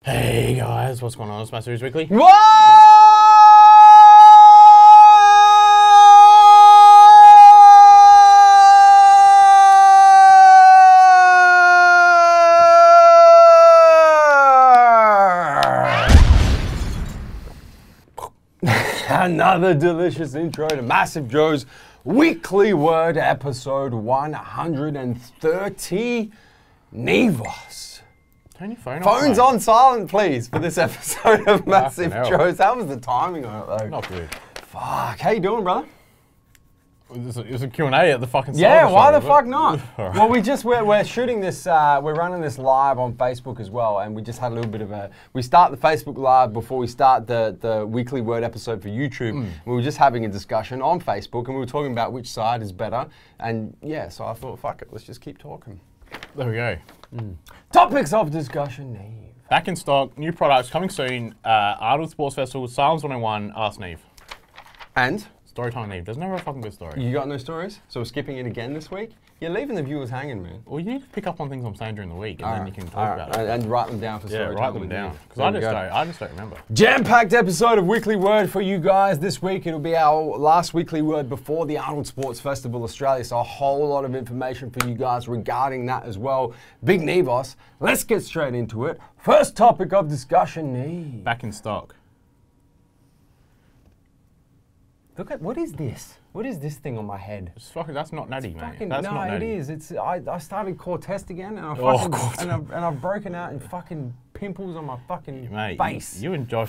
Hey guys, what's going on? It's MassiveJoes Weekly. Whoa! Another delicious intro to MassiveJoes Weekly Word episode 130. Neve. Turn your phone off. Phone's on silent, please, for this episode of MassiveJoes. How was the timing on it, though? Not good. Fuck. How you doing, brother? It was a Q&A at the fucking start. Yeah, why the fuck not? Well, we're shooting this, we're running this live on Facebook as well, and we just had a little bit of a, we start the Facebook live before we start the weekly word episode for YouTube. We were just having a discussion on Facebook, and we were talking about which side is better, and yeah, so I thought, fuck it, let's just keep talking. There we go. Topics of discussion, Neve. Back in stock, new products coming soon. Arnold Sports Festival, SARMs 101, AskNEVE. And? Storytime Neve. There's never a fucking good story. You got no stories? So we're skipping it again this week? You're leaving the viewers hanging, man. Well, you need to pick up on things I'm saying during the week, and then you can talk about it. And write them down for story time. Yeah, write them down. Because I just don't remember. Jam-packed episode of Weekly Word for you guys this week. It'll be our last Weekly Word before the Arnold Sports Festival Australia, so a whole lot of information for you guys regarding that as well. Big Nevos. Let's get straight into it. First topic of discussion, Neve. Back in stock. Look at, what is this? What is this thing on my head? It's fucking, that's not natty, mate. Fucking, that's no, not natty. it is. It's, I started core test again, and I've broken out in fucking pimples on my fucking face. You and Josh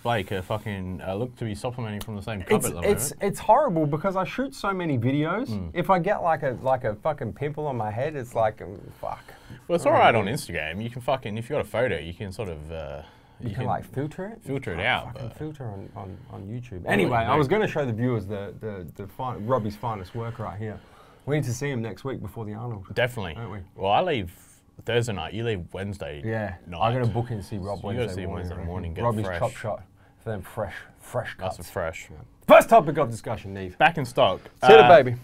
Blake are fucking look to be supplementing from the same cupboard at the moment. It's horrible because I shoot so many videos. If I get like a fucking pimple on my head, it's like fuck. Well, it's all right on Instagram. You can fucking, if you got a photo, you can sort of. You can like filter it? Filter it out. Fucking filter on YouTube. Anyway, I was going to show the viewers Robbie's finest work right here. We need to see him next week before the Arnold. Definitely. Don't we? Well, I leave Thursday night. You leave Wednesday night. I'm going to book in to see Rob Wednesday morning. Get Robbie's fresh. Chop Shot for them fresh cuts. That's a fresh. Yeah. First topic of discussion, Neve. Back in stock. Hit it, baby.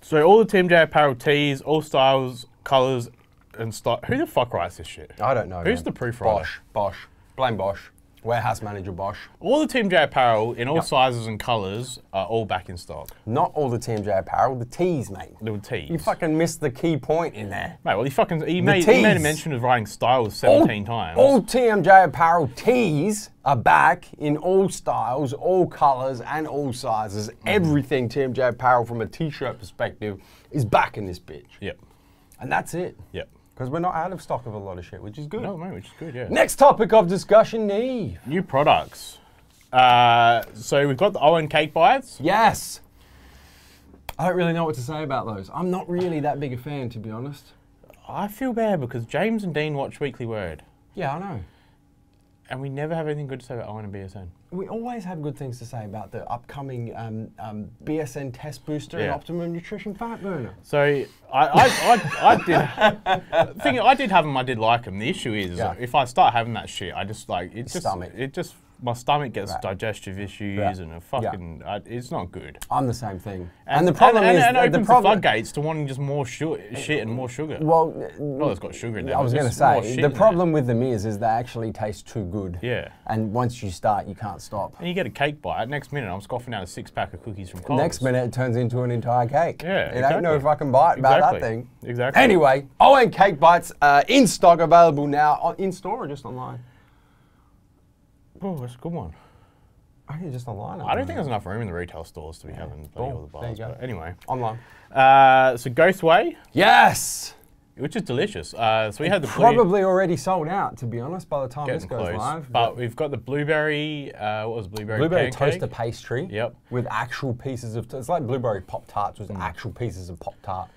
So all the Team J apparel tees, all styles, colours, and stock. Who the fuck writes this shit? I don't know. Who's the proofreader? Bosch. Blame Bosch. Warehouse manager Bosch. All the Team J apparel in all sizes and colours are all back in stock. Not all the Team J apparel, the tees, mate. The tees. You fucking missed the key point in there. Mate, well, he made a mention of writing styles 17 times. All TMJ apparel tees are back in all styles, all colours, and all sizes. Everything TMJ apparel from a t-shirt perspective is back in this bitch. Yep. And that's it. Yep. Because we're not out of stock of a lot of shit, which is good. No, mate, which is good, yeah. Next topic of discussion, Neve. New products. So we've got the Owen cake bites. Yes. I don't really know what to say about those. I'm not really that big a fan, to be honest. I feel bad because James and Dean watch Weekly Word. Yeah, I know. And we never have anything good to say about Owen and BSN. We always have good things to say about the upcoming BSN test booster and optimum nutrition fat burner. So I did have them. I did like them. The issue is if I start having that shit, I just like my stomach gets digestive issues and it's not good. I'm the same thing. And the problem is it opens the floodgates to wanting just more shit and more sugar. Well, it's got sugar in there. I was going to say the problem with them is they actually taste too good. Yeah. And once you start, you can't stop. And you get a cake bite. Next minute, I'm scoffing out a 6-pack of cookies from Coles. Next minute, it turns into an entire cake. Yeah, it ain't no fucking bite about that thing. Exactly. Anyway, Owen cake bites in stock, available now in store or just online. Oh, that's a good one. I think just online. I don't think there's enough room in the retail stores to be having all the bars. There you go. Anyway. Online. So Ghost Way. Yes! Which is delicious. So we had the probably already sold out, to be honest, by the time this goes live. But we've got the blueberry, what was blueberry pancake? toaster pastry. Yep. With actual pieces of, it's like blueberry Pop-Tarts with actual pieces of Pop-Tart.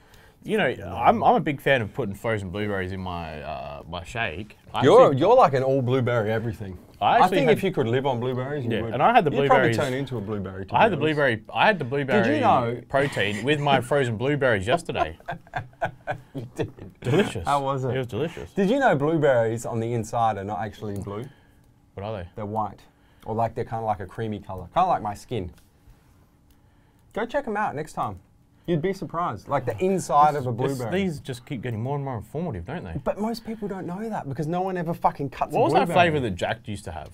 You know, I'm a big fan of putting frozen blueberries in my my shake. You're like an all blueberry everything. I think if you could live on blueberries, you would. And I had the blueberries. You'd probably turn into a blueberry. I had the blueberry protein with my frozen blueberries yesterday. You did. Delicious. How was it? It was delicious. Did you know blueberries on the inside are not actually blue? What are they? They're white, or they're kind of like a creamy color, kind of like my skin. Go check them out next time. You'd be surprised. Like the inside of a blueberry. These just keep getting more and more informative, don't they? But most people don't know that because no one ever fucking cuts a blueberry. What was that flavour that Jack used to have?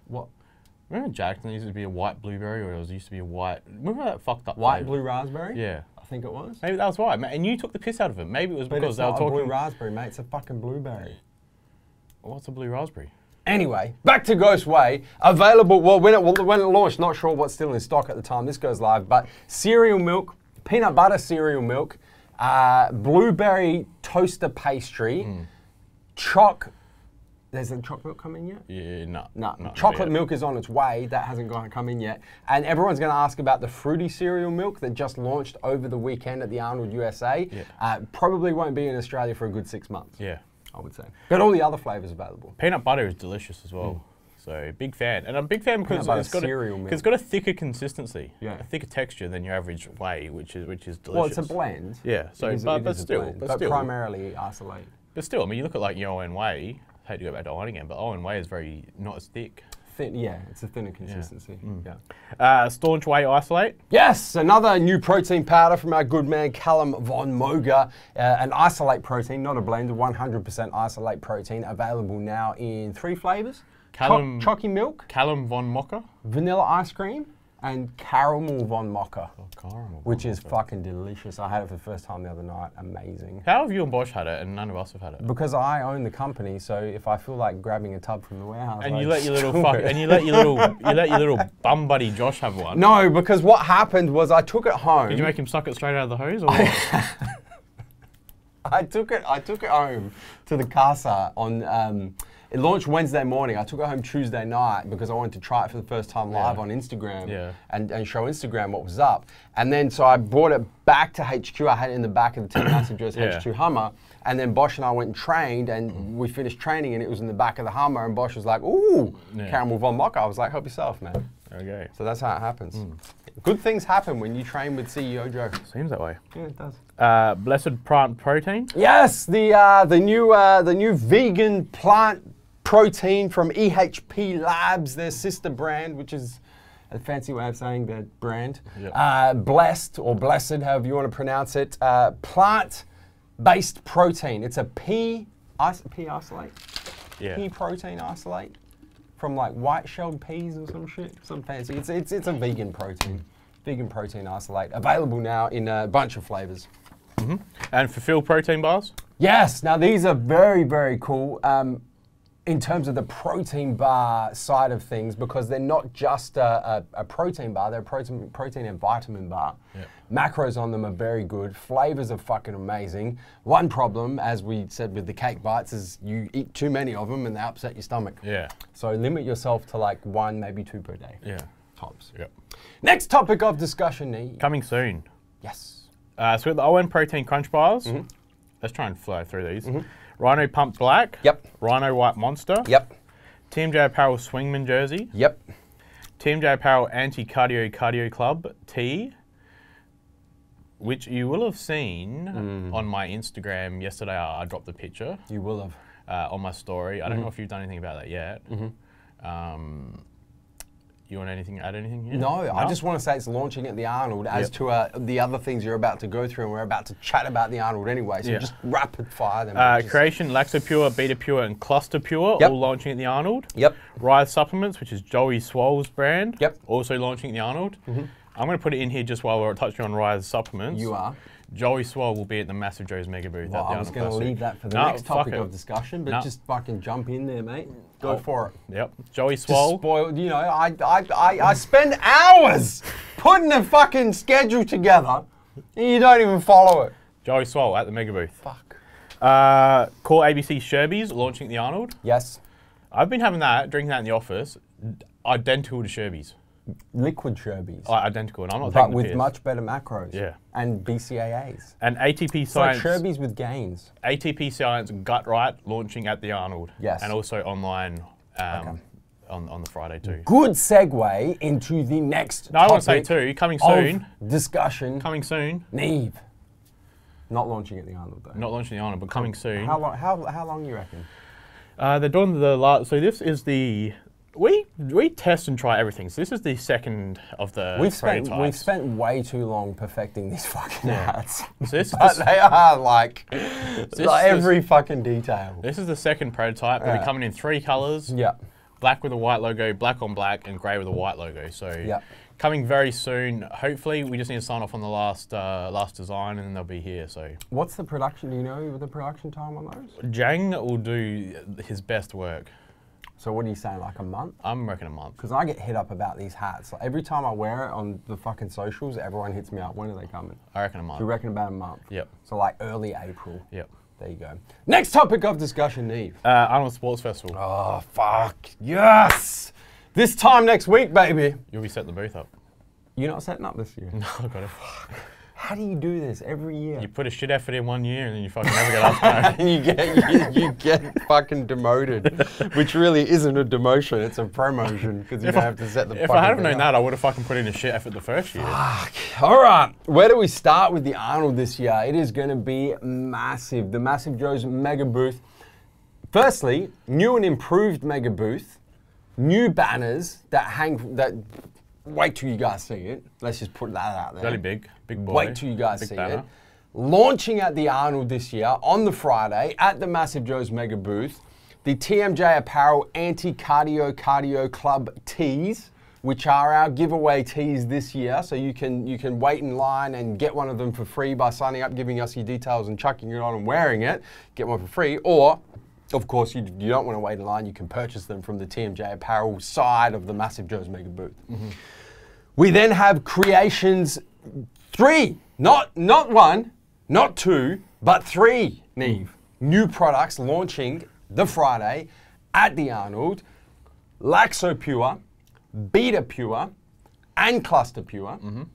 What? Remember Jack? There used to be a white blueberry, or it used to be a white. Remember that fucked up white flavour? Blue raspberry? Yeah. I think it was. Maybe that was right. And you took the piss out of it. Maybe it was because they were talking. It's not a blue raspberry, mate. It's a fucking blueberry. What's a blue raspberry? Anyway, back to Ghost Whey. Available, well, when it launched, not sure what's still in stock at the time this goes live, but cereal milk, peanut butter cereal milk, blueberry toaster pastry, There's a chocolate milk coming yet? Yeah, no. Chocolate milk is on its way. That hasn't come in yet. And everyone's going to ask about the fruity cereal milk that just launched over the weekend at the Arnold USA. Yeah. Probably won't be in Australia for a good 6 months. Yeah. I would say. But all the other flavours available. Peanut butter is delicious as well. So big fan. And I'm a big fan because it's got a thicker consistency. Yeah. A thicker texture than your average whey, which is delicious. Well, it's a blend. Yeah. So but still primarily isolate. But still, I mean, you look at like your Owen Whey. I hate to go back to Owen again, but Owen Whey is very not as thick. Thin, yeah, it's a thinner consistency. Staunch Whey Isolate. Yes, another new protein powder from our good man Callum von Moga. An isolate protein, not a blend, 100% isolate protein, available now in 3 flavours. Chalky milk. Callum von Mocha. Vanilla ice cream. And caramel von Mocha. Oh, caramel. Which is fucking delicious. I had it for the first time the other night. Amazing. How have you and Bosch had it and none of us have had it? Because I own the company, so if I feel like grabbing a tub from the warehouse, and you let your little bum buddy Josh have one. No, because what happened was I took it home. Did you make him suck it straight out of the hose, or what? I took it home to the casa on. It launched Wednesday morning. I took it home Tuesday night because I wanted to try it for the first time live on Instagram and show Instagram what was up. And then so I brought it back to HQ. I had it in the back of the Team MassiveJoes HQ Hummer. And then Bosch and I went and trained, and we finished training, and it was in the back of the Hummer. And Bosch was like, "Ooh, caramel von Mocha." I was like, "Help yourself, man." Okay. So that's how it happens. Good things happen when you train with CEO Joe. Seems that way. Yeah, it does. Blessed Plant Protein. Yes, the new vegan plant protein from EHP Labs, their sister brand, which is a fancy way of saying their brand. Yep. Blessed or blessed, however you want to pronounce it. Plant-based protein. It's a pea isolate. Yeah. Pea protein isolate from like white-shelled peas or some shit. Some fancy. It's a vegan protein. Vegan protein isolate. Available now in a bunch of flavors. And fulfilled protein bars? Yes. Now these are very, very cool. In terms of the protein bar side of things, because they're not just a protein bar, they're a protein and vitamin bar. Yep. Macros on them are very good. Flavors are fucking amazing. One problem, as we said with the cake bites, is you eat too many of them and they upset your stomach. Yeah. So limit yourself to like 1, maybe 2 per day. Yeah. Tops. Yep. Next topic of discussion, Neve. Coming soon. Yes. So we have the ON Protein Crunch Bars. Let's try and fly through these. Rhino Pump Black. Yep. Rhino White Monster. Yep. Team J Apparel Swingman Jersey. Yep. Team J Apparel Anti-Cardio Club Tee, which you will have seen on my Instagram yesterday. I dropped the picture. You will have. On my story. I don't know if you've done anything about that yet. You want add anything here? No, I just want to say it's launching at the Arnold. As to the other things you're about to go through, and we're about to chat about the Arnold anyway, so just rapid fire them. Creation, Laxo Pure, Beta Pure, and Cluster Pure, all launching at the Arnold. Yep. Rise Supplements, which is Joey Swoll's brand, also launching at the Arnold. I'm going to put it in here just while we're touching on Rise Supplements. You are. Joey Swoll will be at the MassiveJoes Mega Booth. Well, I was going to leave that for the next topic of discussion, but just fucking jump in there, mate. Go for it. Yep. Joey Swoll. Spoiled, you know, I spend hours putting a fucking schedule together, and you don't even follow it. Joey Swoll at the Mega Booth. Fuck. Core ABC Sherbies launching at the Arnold. Yes. I've been having that, drinking that in the office, identical to Sherbies. Liquid Sherbies. Identical, and I'm not but taking the piss. With much better macros. Yeah. And BCAAs. And ATP Science. So Sherbies with gains. ATP Science Gut Right launching at the Arnold. Yes. And also online on the Friday too. Good segue into the next topic. I want to say too, coming soon. Discussion. Coming soon. Neve. Not launching at the Arnold though. Not launching at the Arnold, but coming soon. How long you reckon? They're doing the last. So this is the. We we test and try everything. So this is the second of the prototypes. We've spent way too long perfecting these fucking hats. So this but they are like every fucking detail. This is the second prototype. They'll be coming in 3 colors. Yeah. Black with a white logo, black on black, and grey with a white logo. So coming very soon. Hopefully, we just need to sign off on the last design, and then they'll be here. So what's the production? Do you know the production time on those? Jang will do his best work. So what are you saying, like a month? I'm reckoning a month. Because I get hit up about these hats. Like every time I wear it on the fucking socials, everyone hits me up. When are they coming? I reckon a month. Do you reckon about a month? Yep. So like early April. Yep. There you go. Next topic of discussion, Neve. Arnold Sports Festival. Oh, fuck. Yes! This time next week, baby. You'll be setting the booth up. You're not setting up this year? No, I got it. How do you do this every year? You put a shit effort in 1 year and then you fucking never get asked. And you get fucking demoted, which really isn't a demotion, it's a promotion because you don't have to set the. If I hadn't known that, I would have fucking put in a shit effort the first year. Fuck. All right, where do we start with the Arnold this year? It is going to be massive. The MassiveJoes mega booth. Firstly, new and improved mega booth, new banners that hang that. Wait till you guys see it. Let's just put that out there. Really big boy. Wait till you guys see banner. it. Launching at the Arnold this year on the Friday at the MassiveJoes mega booth, the TMJ Apparel Anti-Cardio Club tees, which are our giveaway tees this year. So you can wait in line and get one of them for free by signing up, giving us your details and chucking it on and wearing it. Get one for free. Or, of course, you don't want to wait in line. You can purchase them from the TMJ Apparel side of the MassiveJoes mega booth. We then have Creations 3, not 1, not 2, but 3, Neve. New products launching the Friday at the Arnold. Laxo Pure, Beta Pure, and Cluster Pure. Want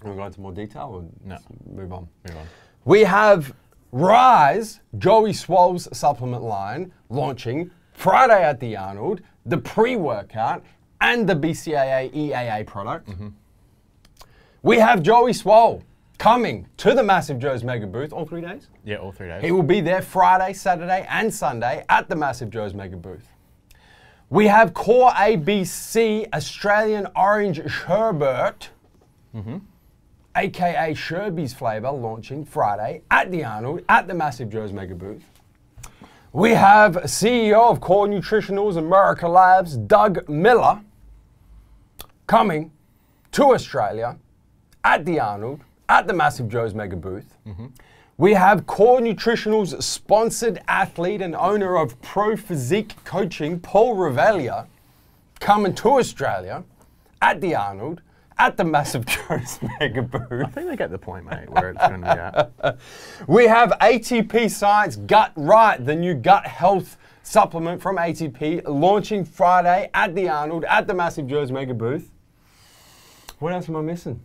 to go into more detail or no? Move on. Move on. We have Rise, Joey Swole's supplement line, launching Friday at the Arnold, the pre-workout, and the BCAA EAA product. We have Joey Swole coming to the MassiveJoes mega booth all 3 days. Yeah, all 3 days. He will be there Friday, Saturday, and Sunday at the MassiveJoes mega booth. We have Core ABC Australian Orange Sherbet, aka Sherby's flavor, launching Friday at the Arnold at the MassiveJoes mega booth. We have CEO of Core Nutritionals America Labs, Doug Miller, coming to Australia at the Arnold at the MassiveJoes mega booth. We have Core Nutritionals sponsored athlete and owner of Pro Physique Coaching, Paul Revelia, coming to Australia at the Arnold at the MassiveJoes mega booth. I think they get the point, mate, where it's going to be at. We have ATP Science Gut Right, the new gut health supplement from ATP, launching Friday at the Arnold at the MassiveJoes mega booth. What else am I missing?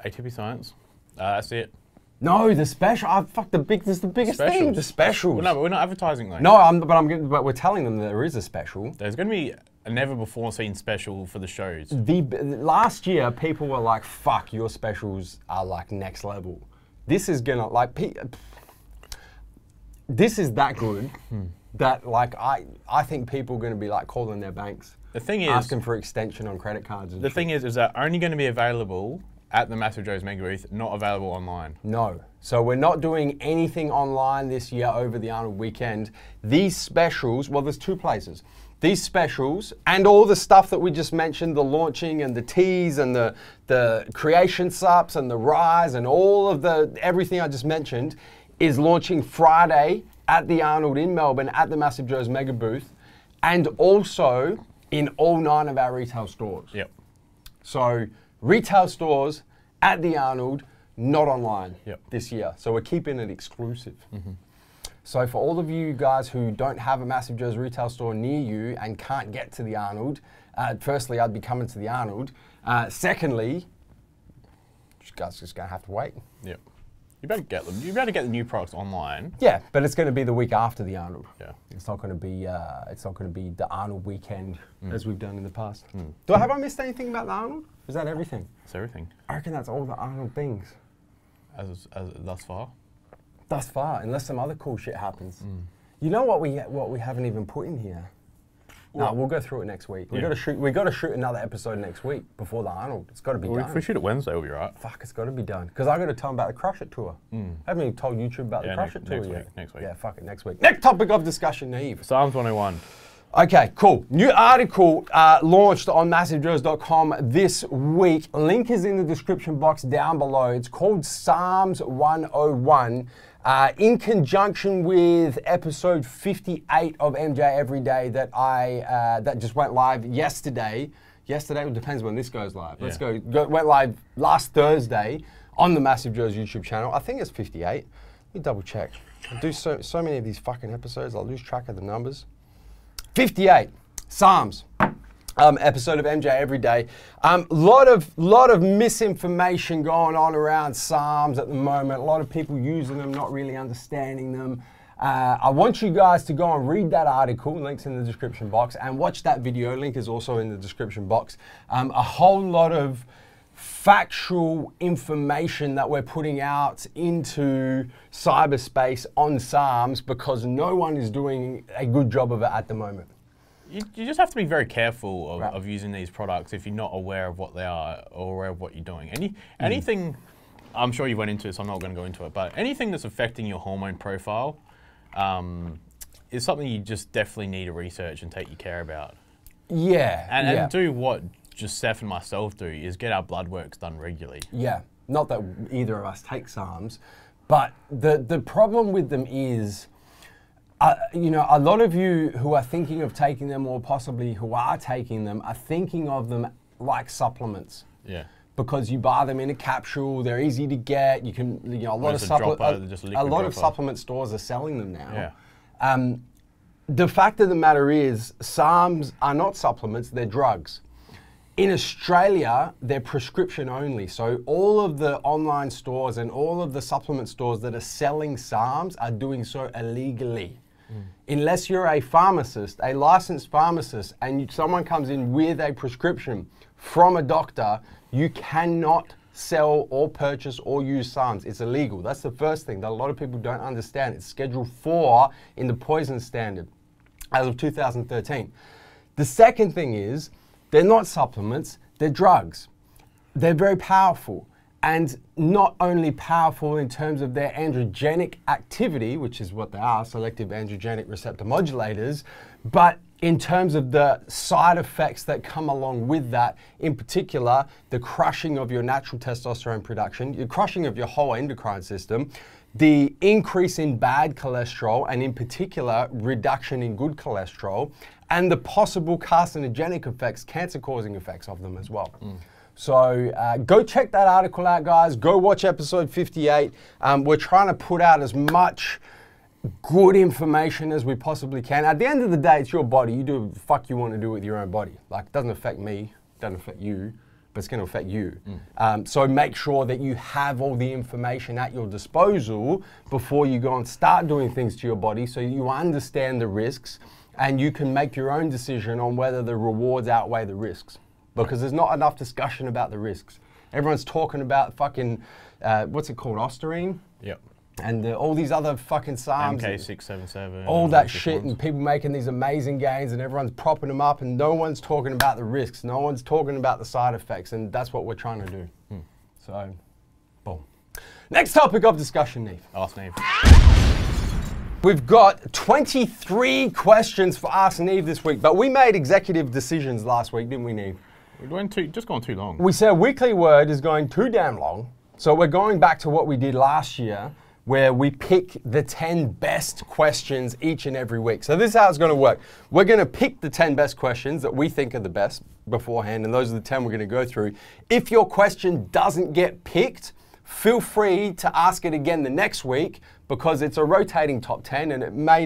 ATP Science. That's it. No, the special. Fuck, this is the biggest thing. The specials. Well, no, but we're not advertising though. No, but we're telling them that there is a special. There's going to be a never before seen special for the shows. Last year, people were like, "Fuck, your specials are like next level." This is gonna like. This is that good that like I think people are going to be like calling their banks. The thing is, asking for extension on credit cards. And the thing is that only going to be available at the MassiveJoes mega booth, not available online. No. So we're not doing anything online this year over the Arnold weekend. These specials, well, there's 2 places. These specials and all the stuff that we just mentioned, the launching and the teas and the creation subs and the rise and all of everything I just mentioned is launching Friday at the Arnold in Melbourne at the MassiveJoes mega booth and also in all 9 of our retail stores. Yep. So retail stores at the Arnold, not online this year. So we're keeping it exclusive. So for all of you guys who don't have a MassiveJoes retail store near you and can't get to the Arnold, firstly, I'd be coming to the Arnold. Secondly, you guys are just going to have to wait. Yep. You better get them. You better get the new products online. Yeah, but it's going to be the week after the Arnold. Yeah. It's not going to be. It's not going to be the Arnold weekend as we've done in the past. Have I missed anything about the Arnold? Is that everything? It's everything. I reckon that's all the Arnold things. As thus far. Thus far, unless some other cool shit happens. You know what we haven't even put in here? No, we'll go through it next week. We got to shoot another episode next week before the Arnold. It's got to be done. If we shoot it Wednesday, we'll be right. Fuck, it's got to be done. Because I got to tell them about the Crush It tour. I haven't even told YouTube about the Crush It tour yet. Next week. Yeah, fuck it, next week. Next topic of discussion, Neve. SARMs 101. Okay, cool. New article launched on MassiveJoes.com this week. Link is in the description box down below. It's called SARMs 101. In conjunction with episode 58 of MJ Everyday that that just went live yesterday. Yesterday, it depends when this goes live. Let's go. Went live last Thursday on the Massive Joes YouTube channel. I think it's 58. Let me double check. I do so many of these fucking episodes, I'll lose track of the numbers. 58, SARMs. Episode of MJ Everyday. Lot of misinformation going on around SARMs at the moment. A lot of people using them, not really understanding them. I want you guys to go and read that article, links in the description box, and watch that video, link is also in the description box. A whole lot of factual information that we're putting out into cyberspace on SARMs because no one is doing a good job of it at the moment. You just have to be very careful of using these products if you're not aware of what they are or aware of what you're doing. Anything, I'm sure you went into this, I'm not going to go into it, but anything that's affecting your hormone profile is something you just definitely need to research and take your care about. Yeah. And do what just Seth and myself do, is get our blood works done regularly. Yeah, not that either of us take SARMs, but the problem with them is, you know, a lot of you who are thinking of taking them or possibly who are taking them are thinking of them like supplements. Yeah. Because you buy them in a capsule, they're easy to get. You can, you know, a lot of supplement stores are selling them now. Yeah. The fact of the matter is, SARMs are not supplements; they're drugs. In Australia, they're prescription only. So all of the online stores and all of the supplement stores that are selling SARMs are doing so illegally. Unless you're a pharmacist, a licensed pharmacist, and someone comes in with a prescription from a doctor, you cannot sell or purchase or use SARMs. It's illegal. That's the first thing that a lot of people don't understand. It's Schedule 4 in the poison standard as of 2013. The second thing is, they're not supplements, they're drugs. They're very powerful. And not only powerful in terms of their androgenic activity, which is what they are, selective androgenic receptor modulators, but in terms of the side effects that come along with that, in particular, the crushing of your natural testosterone production, the crushing of your whole endocrine system, the increase in bad cholesterol, and in particular, reduction in good cholesterol, and the possible carcinogenic effects, cancer-causing effects of them as well. So go check that article out, guys. Go watch episode 58. We're trying to put out as much good information as we possibly can. At the end of the day, it's your body. You do what the fuck you want to do with your own body. Like, it doesn't affect me, it doesn't affect you, but it's going to affect you. So make sure that you have all the information at your disposal before you go and start doing things to your body, so you understand the risks and you can make your own decision on whether the rewards outweigh the risks. Because there's not enough discussion about the risks. Everyone's talking about fucking, what's it called, Ostarine? Yep. And all these other fucking SARMs. MK677. All that shit, and people making these amazing gains, and everyone's propping them up, and no one's talking about the risks. No one's talking about the side effects, and that's what we're trying to do. So, boom. Next topic of discussion, Neve. AskNEVE. We've got 23 questions for AskNEVE this week, but we made executive decisions last week, didn't we, Neve? We just gone too long. We said weekly word is going too damn long, so we're going back to what we did last year, where we pick the 10 best questions each and every week. So this is how it's going to work. We're going to pick the 10 best questions that we think are the best beforehand, and those are the 10 we're going to go through. If your question doesn't get picked, feel free to ask it again the next week, because it's a rotating top 10, and it may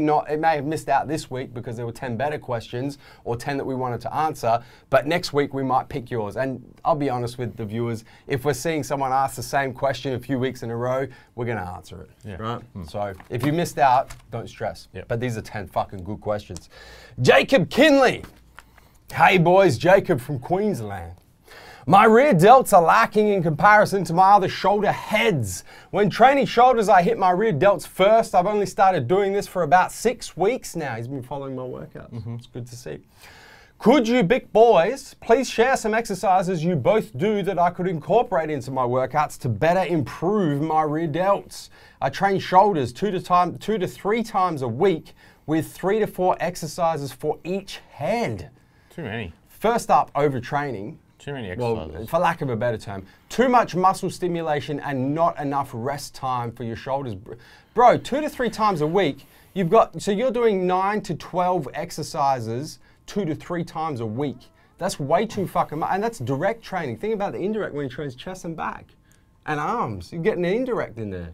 have missed out this week because there were 10 better questions or 10 that we wanted to answer, but next week we might pick yours. And I'll be honest with the viewers, if we're seeing someone ask the same question a few weeks in a row, we're gonna answer it, right? So if you missed out, don't stress. But these are 10 fucking good questions. Jacob Kinley. Hey boys, Jacob from Queensland. My rear delts are lacking in comparison to my other shoulder heads. When training shoulders, I hit my rear delts first. I've only started doing this for about 6 weeks now. He's been following my workouts. It's good to see. Could you big boys please share some exercises you both do that I could incorporate into my workouts to better improve my rear delts? I train shoulders 2 to 3 times a week with 3 to 4 exercises for each head. Too many. First up, overtraining. Too many exercises. Well, for lack of a better term, too much muscle stimulation and not enough rest time for your shoulders. Bro, 2 to 3 times a week, so you're doing 9 to 12 exercises 2 to 3 times a week. That's way too fucking much, and that's direct training. Think about the indirect when you train chest and back and arms. You're getting an indirect in there.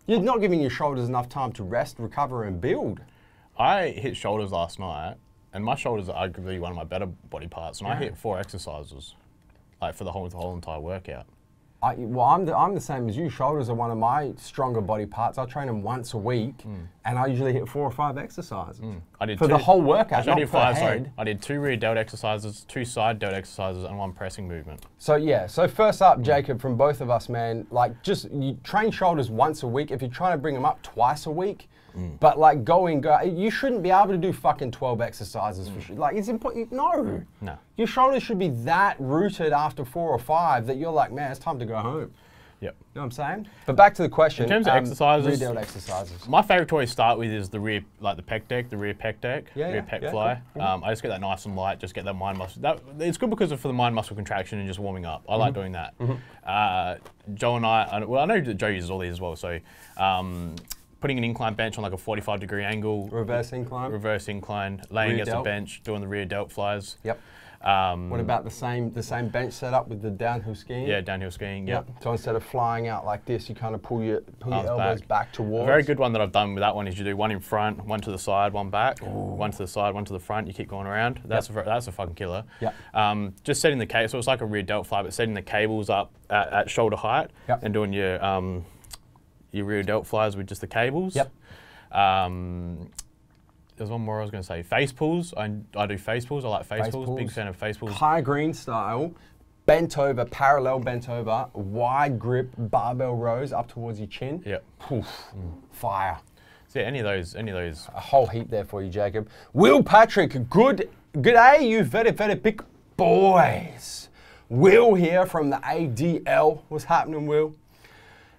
You're not giving your shoulders enough time to rest, recover, and build. I hit shoulders last night, and my shoulders are arguably one of my better body parts, and I hit 4 exercises, like for the whole entire workout. I'm the same as you. Shoulders are one of my stronger body parts. I train them once a week, and I usually hit 4 or 5 exercises. I did for the whole workout, not per head. Sorry. I did 2 rear delt exercises, 2 side delt exercises, and 1 pressing movement. So yeah, so first up, Jacob, from both of us, man, like you train shoulders once a week. If you're trying to bring them up twice a week, but like go, you shouldn't be able to do fucking 12 exercises for sure. Like it's important. No. Your shoulders should be that rooted after 4 or 5 that you're like, man, it's time to go home. Yep. You know what I'm saying? But back to the question. In terms of exercises, rear delt exercises. My favorite to always start with is the rear, like the pec deck, the rear pec deck, rear pec fly. Cool. I just get that nice and light, just get that mind muscle. It's good because for the mind muscle contraction and just warming up. I like doing that. Joe and I know that Joe uses all these as well. So putting an incline bench on like a 45-degree angle. Reverse incline. Reverse incline, laying against the bench, doing the rear delt flies. Yep. What about the same bench setup with the downhill skiing? Yeah, downhill skiing. Yep. So instead of flying out like this, you kind of pull your elbows back towards. A very good one that I've done with that one is you do 1 in front, 1 to the side, 1 back, 1 to the side, 1 to the front. You keep going around. That's a fucking killer. Yep. Just setting the cable, so it's like a rear delt fly, but setting the cables up at shoulder height and doing your rear delt flies with just the cables. Yep. There's one more I was going to say. Face pulls. I do face pulls. I like face pulls. Big fan of face pulls. High green style, bent over, parallel bent over, wide grip, barbell rows up towards your chin. Yep. Fire. So yeah, any of those. A whole heap there for you, Jacob. Will Patrick, good day, you very big boys. Will here from the ADL. What's happening, Will?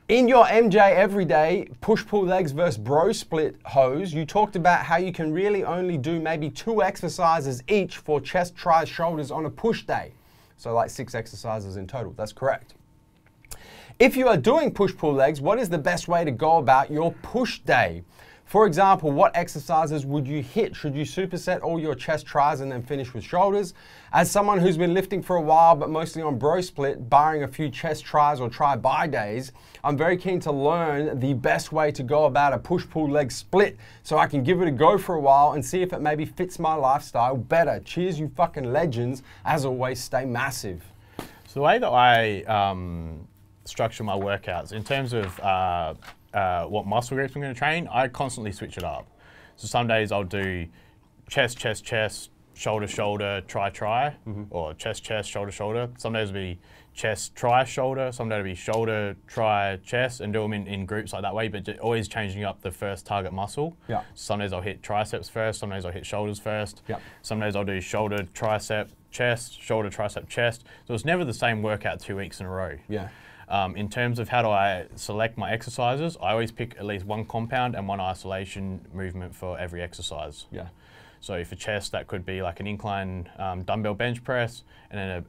In your MJ Everyday push-pull legs versus bro split hose, you talked about how you can really only do maybe 2 exercises each for chest, tries, shoulders on a push day. So like 6 exercises in total. That's correct. If you are doing push-pull legs, what is the best way to go about your push day? For example, what exercises would you hit? Should you superset all your chest tries and then finish with shoulders? As someone who's been lifting for a while, but mostly on bro split, barring a few chest tries or try by days, I'm very keen to learn the best way to go about a push-pull leg split so I can give it a go for a while and see if it maybe fits my lifestyle better. Cheers, you fucking legends. As always, stay massive. So the way that I structure my workouts, in terms of what muscle groups I'm going to train, I constantly switch it up. So some days I'll do chest, chest, chest, shoulder, shoulder, try, or chest, chest, shoulder, shoulder. Some days it'll be chest, try, shoulder. Some days it'll be shoulder, try, chest, and do them in groups like that way, but always changing up the first target muscle. Yeah. Some days I'll hit triceps first, some days I'll hit shoulders first. Yeah. Some days I'll do shoulder, tricep, chest, shoulder, tricep, chest. So it's never the same workout 2 weeks in a row. Yeah. In terms of how do I select my exercises, I always pick at least 1 compound and 1 isolation movement for every exercise. Yeah. So for chest, that could be like an incline dumbbell bench press and then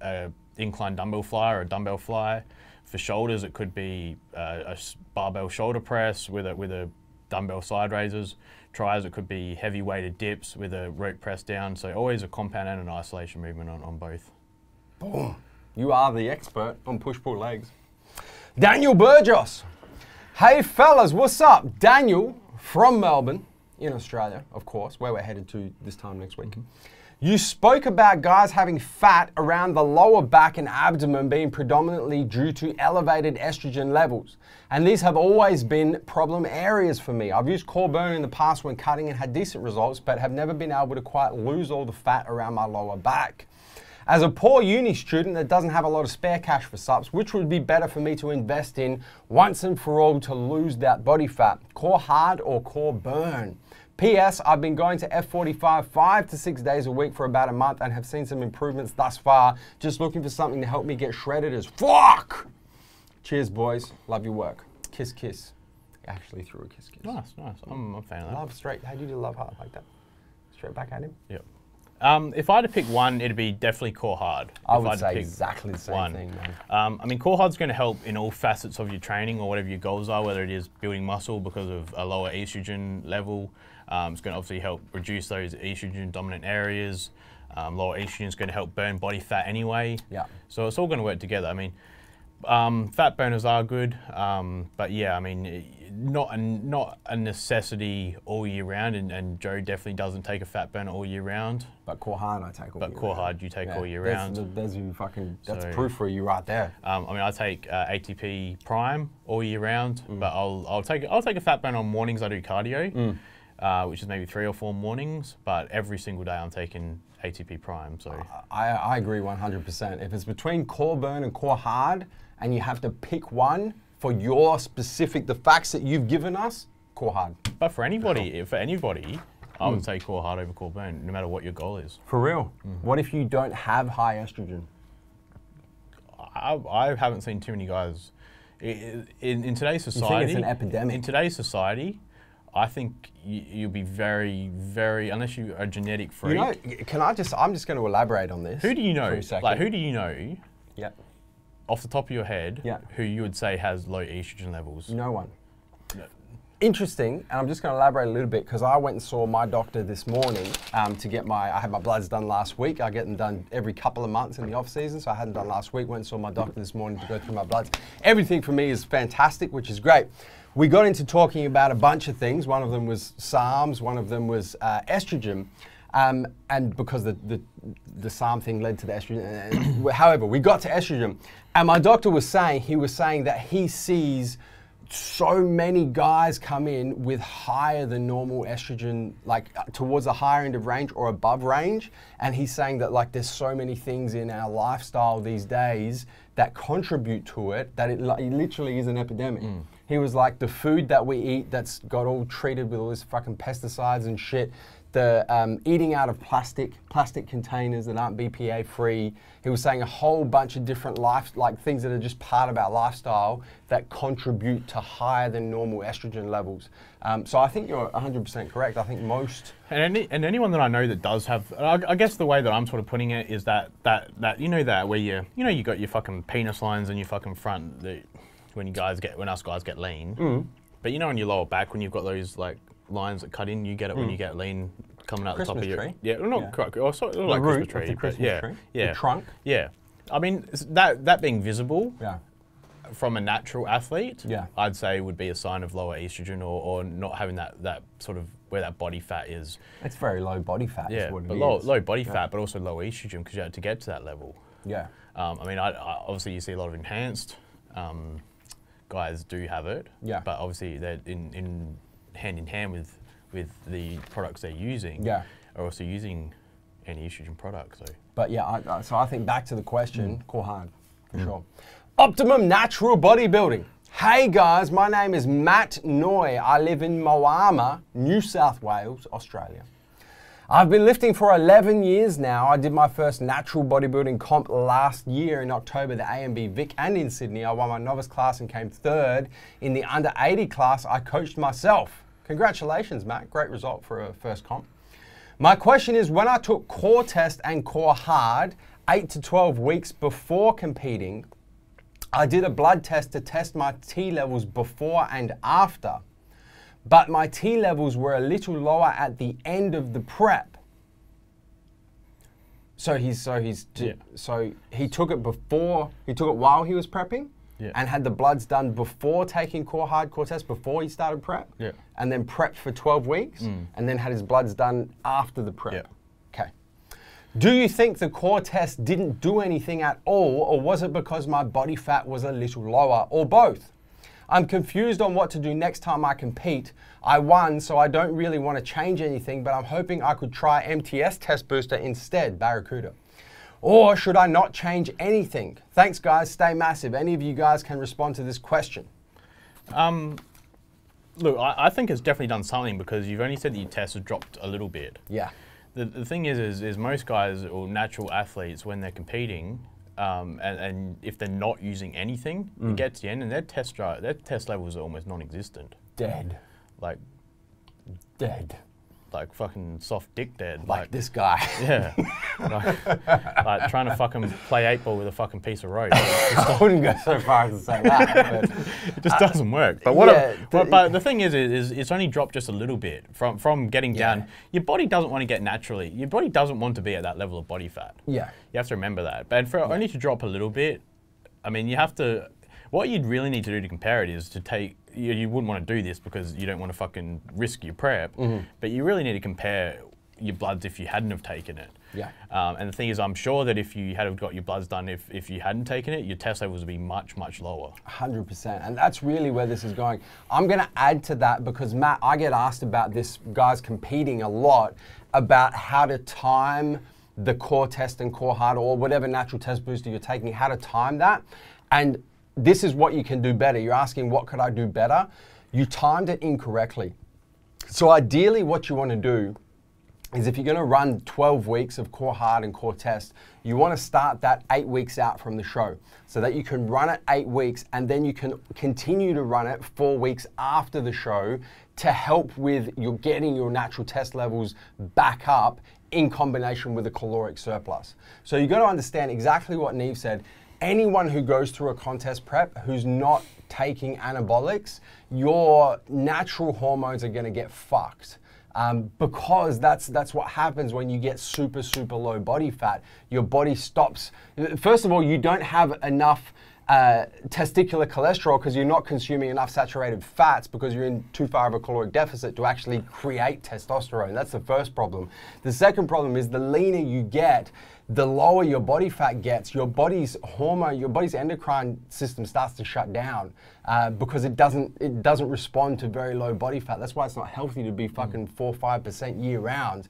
a incline dumbbell fly or a dumbbell fly. For shoulders, it could be a barbell shoulder press with a dumbbell side raises. Tries, it could be heavy weighted dips with a rope press down. So always a compound and an isolation movement on both. Boom. You are the expert on push-pull legs. Daniel Burgos. Hey fellas, what's up? Daniel from Melbourne, in Australia, of course, where we're headed to this time next week. You spoke about guys having fat around the lower back and abdomen being predominantly due to elevated estrogen levels. And these have always been problem areas for me. I've used core burn in the past when cutting and had decent results, but have never been able to quite lose all the fat around my lower back. As a poor uni student that doesn't have a lot of spare cash for subs, which would be better for me to invest in once and for all to lose that body fat? Core hard or core burn? P.S. I've been going to F45 5 to 6 days a week for about a month and have seen some improvements thus far. Just looking for something to help me get shredded as fuck. Cheers, boys. Love your work. Kiss, kiss. Actually threw a kiss, kiss. Nice, nice. I'm a fan of that. Love straight. How do you do love hard like that? Straight back at him? Yep. If I had to pick one, it'd be definitely core hard. I would say exactly the same thing, man. I mean, core hard's going to help in all facets of your training or whatever your goals are, whether it is building muscle because of a lower estrogen level. It's going to obviously help reduce those estrogen dominant areas. Lower estrogen is going to help burn body fat anyway. Yeah. So it's all going to work together. I mean, fat burners are good, but yeah, I mean, not a necessity all year round, and Joe definitely doesn't take a fat burner all year round. But core hard I take all year round. But core hard you take all year round. There's you fucking, that's proof for you right there. I mean, I take ATP Prime all year round, but I'll take a fat burner on mornings. I do cardio, which is maybe 3 or 4 mornings, but every single day I'm taking ATP Prime. So I agree 100%. If it's between core burn and core hard, and you have to pick one for your specific, the facts that you've given us, core hard. But for anybody, I would say core hard over core burn, no matter what your goal is. For real. What if you don't have high estrogen? I haven't seen too many guys in today's society. You think it's an epidemic? In today's society, I think you'll be very, very, unless you are a genetic freak. You know, I'm just going to elaborate on this. Who do you know? Like, who do you know? Yeah. Off the top of your head, who you would say has low estrogen levels? No one. No. Interesting, and I'm just going to elaborate a little bit because I went and saw my doctor this morning to get I had my bloods done last week. I get them done every couple of months in the off season, so I hadn't done last week. Went and saw my doctor this morning to go through my bloods. Everything for me is fantastic, which is great. We got into talking about a bunch of things. One of them was SARMs, one of them was estrogen. And because the SARM thing led to the estrogen. However, we got to estrogen. And my doctor was saying, that he sees so many guys come in with higher than normal estrogen, like towards the higher end of range or above range. And he's saying that like there's so many things in our lifestyle these days that contribute to it, that it literally is an epidemic. He was like, the food that we eat that's got all treated with all this fucking pesticides and shit, the eating out of plastic containers that aren't BPA free. He was saying a whole bunch of different things that are just part of our lifestyle that contribute to higher than normal estrogen levels. So I think you're 100% correct. I think most... And anyone that I know that does have, I guess the way that I'm sort of putting it is that you know that where you got your fucking penis lines and your fucking front, when us guys get lean. But you know on your lower back when you've got those like lines that cut in, you get it when you get lean coming out Christmas the top of your tree. Yeah, well, not quite, or sort of like root Christmas tree, of the Christmas tree. Yeah, The trunk. Yeah, I mean that being visible. Yeah. From a natural athlete, yeah, I'd say would be a sign of lower estrogen or not having that sort of where that body fat is. It's very low body fat. Yeah, is what but it low body fat, but also low estrogen because you had to get to that level. Yeah. I mean, obviously you see a lot of enhanced guys do have it. Yeah. But obviously they're in hand with the products they're using. Yeah. Are also using anti-estrogen products. So. But yeah, so I think back to the question, core hard, for sure. Optimum Natural Bodybuilding. Hey guys, my name is Matt Noy. I live in Moama, New South Wales, Australia. I've been lifting for 11 years now. I did my first natural bodybuilding comp last year in October, the AMB Vic, and in Sydney. I won my novice class and came 3rd in the under 80 class. I coached myself. Congratulations, Matt. Great result for a first comp. My question is, when I took core test and core hard 8 to 12 weeks before competing, I did a blood test to test my T levels before and after, but my T levels were a little lower at the end of the prep. So he took it while he was prepping, and had the bloods done before taking core test before he started prep, and then prepped for 12 weeks, and then had his bloods done after the prep. Okay. Do you think the core test didn't do anything at all, or was it because my body fat was a little lower, or both? I'm confused on what to do next time I compete. I won, so I don't really want to change anything, but I'm hoping I could try MTS test booster instead, Barracuda. Or should I not change anything? Thanks, guys. Stay massive. Any of you guys can respond to this question. Look, I think it's definitely done something because you've only said that your test has dropped a little bit. Yeah. The thing is most guys or natural athletes, when they're competing, and if they're not using anything, you get to the end and their test levels are almost non-existent. Dead. Like, dead. Like fucking soft dick dead. Like this guy. Yeah. like trying to fucking play 8-ball with a fucking piece of rope. I wouldn't go so far as to say that. But it just doesn't work. But but the thing is it's only dropped just a little bit from getting down. Your body doesn't want to get naturally. Your body doesn't want to be at that level of body fat. Yeah. You have to remember that. But for only to drop a little bit, I mean, you have to. What you'd really need to do to compare it is to take. You wouldn't want to do this because you don't want to fucking risk your prep. But you really need to compare your bloods if you hadn't have taken it. Yeah. And the thing is, I'm sure that if you had have got your bloods done, if you hadn't taken it, your test levels would be much, much lower. 100%. And that's really where this is going. I'm going to add to that because, Matt, I get asked about this, guys competing a lot, about how to time the core test and core hard or whatever natural test booster you're taking, how to time that. And this is what you can do better. You're asking, what could I do better? You timed it incorrectly. So ideally what you want to do is if you're going to run 12 weeks of core hard and core test, you want to start that 8 weeks out from the show so that you can run it 8 weeks and then you can continue to run it 4 weeks after the show to help with your getting your natural test levels back up in combination with a caloric surplus. So you've got to understand exactly what Neve said. Anyone who goes through a contest prep who's not taking anabolics, your natural hormones are going to get fucked. Because that's what happens when you get super, super low body fat. Your body stops. First of all, you don't have enough testicular cholesterol because you're not consuming enough saturated fats because you're in too far of a caloric deficit to actually create testosterone. That's the first problem. The second problem is the leaner you get, the lower your body fat gets, your body's hormone, your body's endocrine system starts to shut down because it doesn't respond to very low body fat. That's why it's not healthy to be fucking 4 or 5% year round.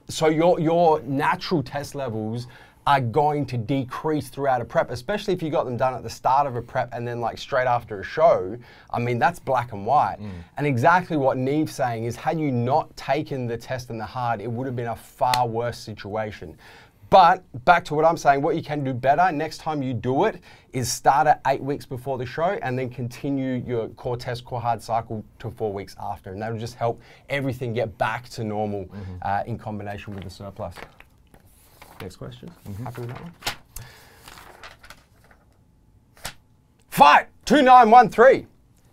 So your natural test levels are going to decrease throughout a prep, especially if you got them done at the start of a prep and then like straight after a show. I mean, that's black and white. And exactly what Neve's saying is had you not taken the test and the hard, it would have been a far worse situation. But back to what I'm saying, what you can do better next time you do it is start at 8 weeks before the show and then continue your core test, core hard cycle to 4 weeks after. And that'll just help everything get back to normal in combination with the surplus. Next question. Happy with that one? Fight 2913.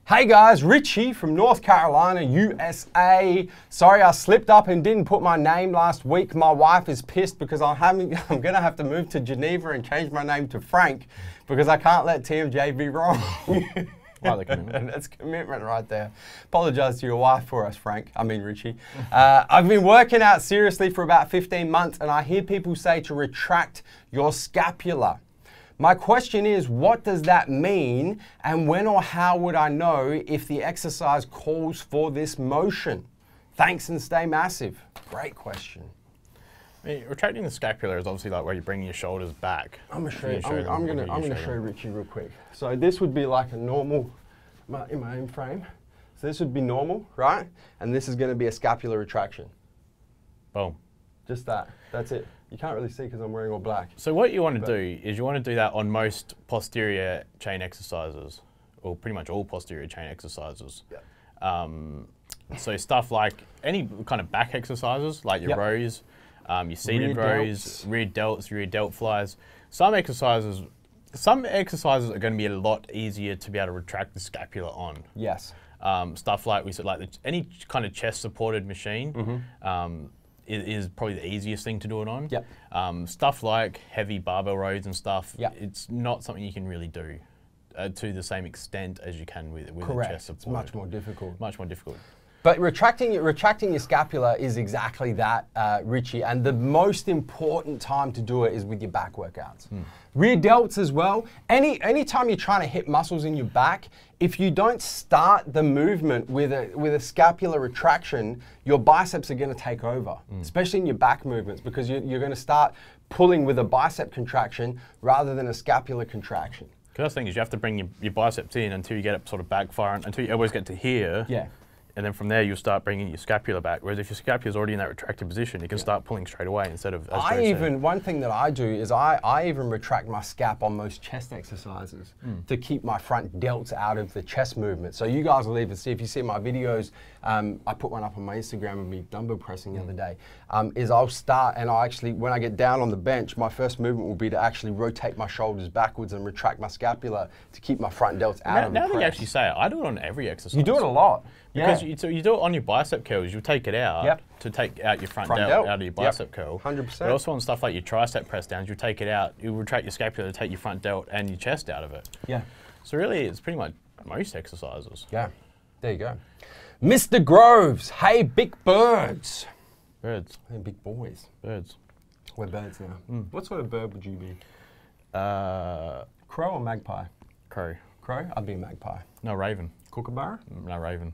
Hey guys, Richie from North Carolina, USA. Sorry I slipped up and didn't put my name last week. My wife is pissed because I'm going to have to move to Geneva and change my name to Frank because I can't let TMJ be wrong. Wow, the commitment. That's commitment right there. Apologize to your wife for us, Frank. I mean, Richie. I've been working out seriously for about 15 months and I hear people say to retract your scapula. My question is, what does that mean? And when or how would I know if the exercise calls for this motion? Thanks and stay massive. Great question. I mean, retracting the scapula is obviously like where you bring your shoulders back. I'm gonna show you Richie real quick. So this would be like a normal, in my own frame. So this would be normal, right? And this is gonna be a scapular retraction. Boom. Just that, that's it. You can't really see because I'm wearing all black. So what you want to do is you want to do that on most posterior chain exercises, or pretty much all posterior chain exercises. Yep. So stuff like any kind of back exercises, like your rows, your seated rows, rear delts, rear delt flies. Some exercises are going to be a lot easier to be able to retract the scapula on. Yes. Stuff like we said, like any kind of chest supported machine. Is probably the easiest thing to do it on. Yep. Stuff like heavy barbell rows and stuff, it's not something you can really do to the same extent as you can with a chest support. It's much more difficult. Much more difficult. But retracting your scapula is exactly that, Richie. And the most important time to do it is with your back workouts. Rear delts as well. Anytime you're trying to hit muscles in your back, if you don't start the movement with a scapular retraction, your biceps are going to take over, especially in your back movements, because you're going to start pulling with a bicep contraction rather than a scapular contraction. Because the thing is, you have to bring your biceps in until you get it sort of backfiring, until you always get to here. Yeah. And then from there, you'll start bringing your scapula back. Whereas if your scapula's already in that retracted position, you can start pulling straight away instead of. One thing that I do is I even retract my scap on most chest exercises to keep my front delts out of the chest movement. So you guys will even see, if you see my videos, I put one up on my Instagram of me dumbbell pressing the other day, is I'll start and I'll actually, when I get down on the bench, my first movement will be to actually rotate my shoulders backwards and retract my scapula to keep my front delts out of the press. Now that you actually say it, I do it on every exercise. You do it a lot. Because you do it on your bicep curls, you take it out to take out your front delt out of your bicep curl. 100%. But also on stuff like your tricep press downs, you take it out, you retract your scapula to take your front delt and your chest out of it. Yeah. So really, it's pretty much most exercises. Yeah. There you go. Mr. Groves, hey, big birds. Birds. Hey, big boys. Birds. We're birds now. What sort of bird would you be? Crow or magpie? Crow. Crow? I'd be a magpie. No, raven. Kookaburra? No, raven.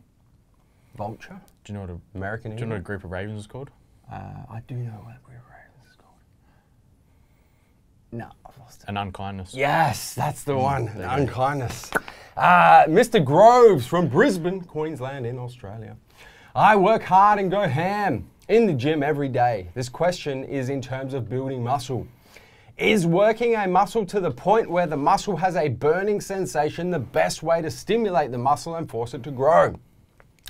Vulture? Do you know what American Do you know what a group of ravens is called? I do know what a group of ravens is called. No, I've lost it. An unkindness. Yes, that's the one. Unkindness. Mr. Groves from Brisbane, Queensland in Australia. I work hard and go ham in the gym every day. This question is in terms of building muscle. Is working a muscle to the point where the muscle has a burning sensation the best way to stimulate the muscle and force it to grow?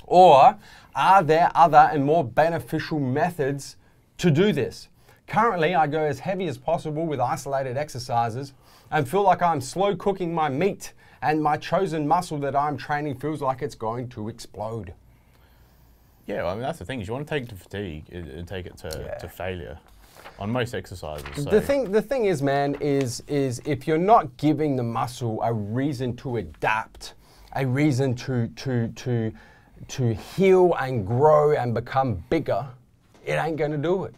Or are there other and more beneficial methods to do this? Currently, I go as heavy as possible with isolated exercises and feel like I'm slow cooking my meat, and my chosen muscle that I'm training feels like it's going to explode. Yeah, well, I mean, that's the thing, is you want to take it to fatigue and take it to failure on most exercises. So. The thing is, man, is if you're not giving the muscle a reason to adapt, a reason to heal and grow and become bigger, it ain't going to do it.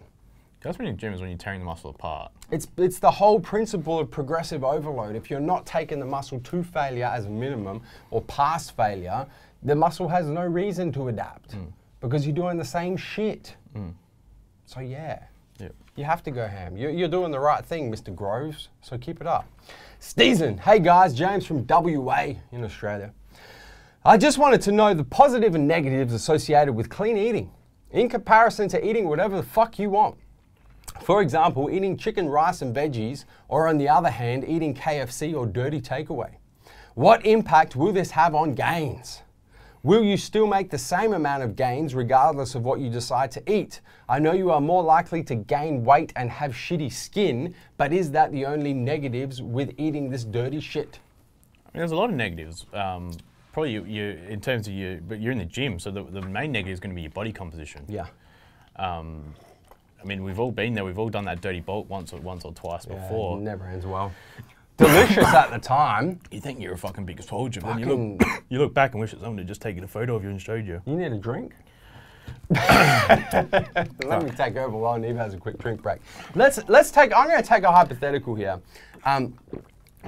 That's when you're in the gym, is when you're tearing the muscle apart. It's the whole principle of progressive overload. If you're not taking the muscle to failure as a minimum or past failure, the muscle has no reason to adapt because you're doing the same shit. So yeah. Yep. You have to go ham. You're doing the right thing, Mr. Groves, so keep it up. Steezen, hey guys, James from WA in Australia. I just wanted to know the positive and negatives associated with clean eating in comparison to eating whatever the fuck you want. For example, eating chicken, rice and veggies, or on the other hand, eating KFC or dirty takeaway. What impact will this have on gains? Will you still make the same amount of gains regardless of what you decide to eat? I know you are more likely to gain weight and have shitty skin, but is that the only negatives with eating this dirty shit? I mean, there's a lot of negatives. Probably you in terms of but you're in the gym, so the main negative is going to be your body composition. Yeah. I mean, we've all been there. We've all done that dirty bulk once or twice before. It never ends well. Delicious at the time. You think you're a fucking big soldier, but then you look back and wish that someone had just taken a photo of you and showed you. You need a drink? Let me take over while Neve has a quick drink break. I'm going to take a hypothetical here.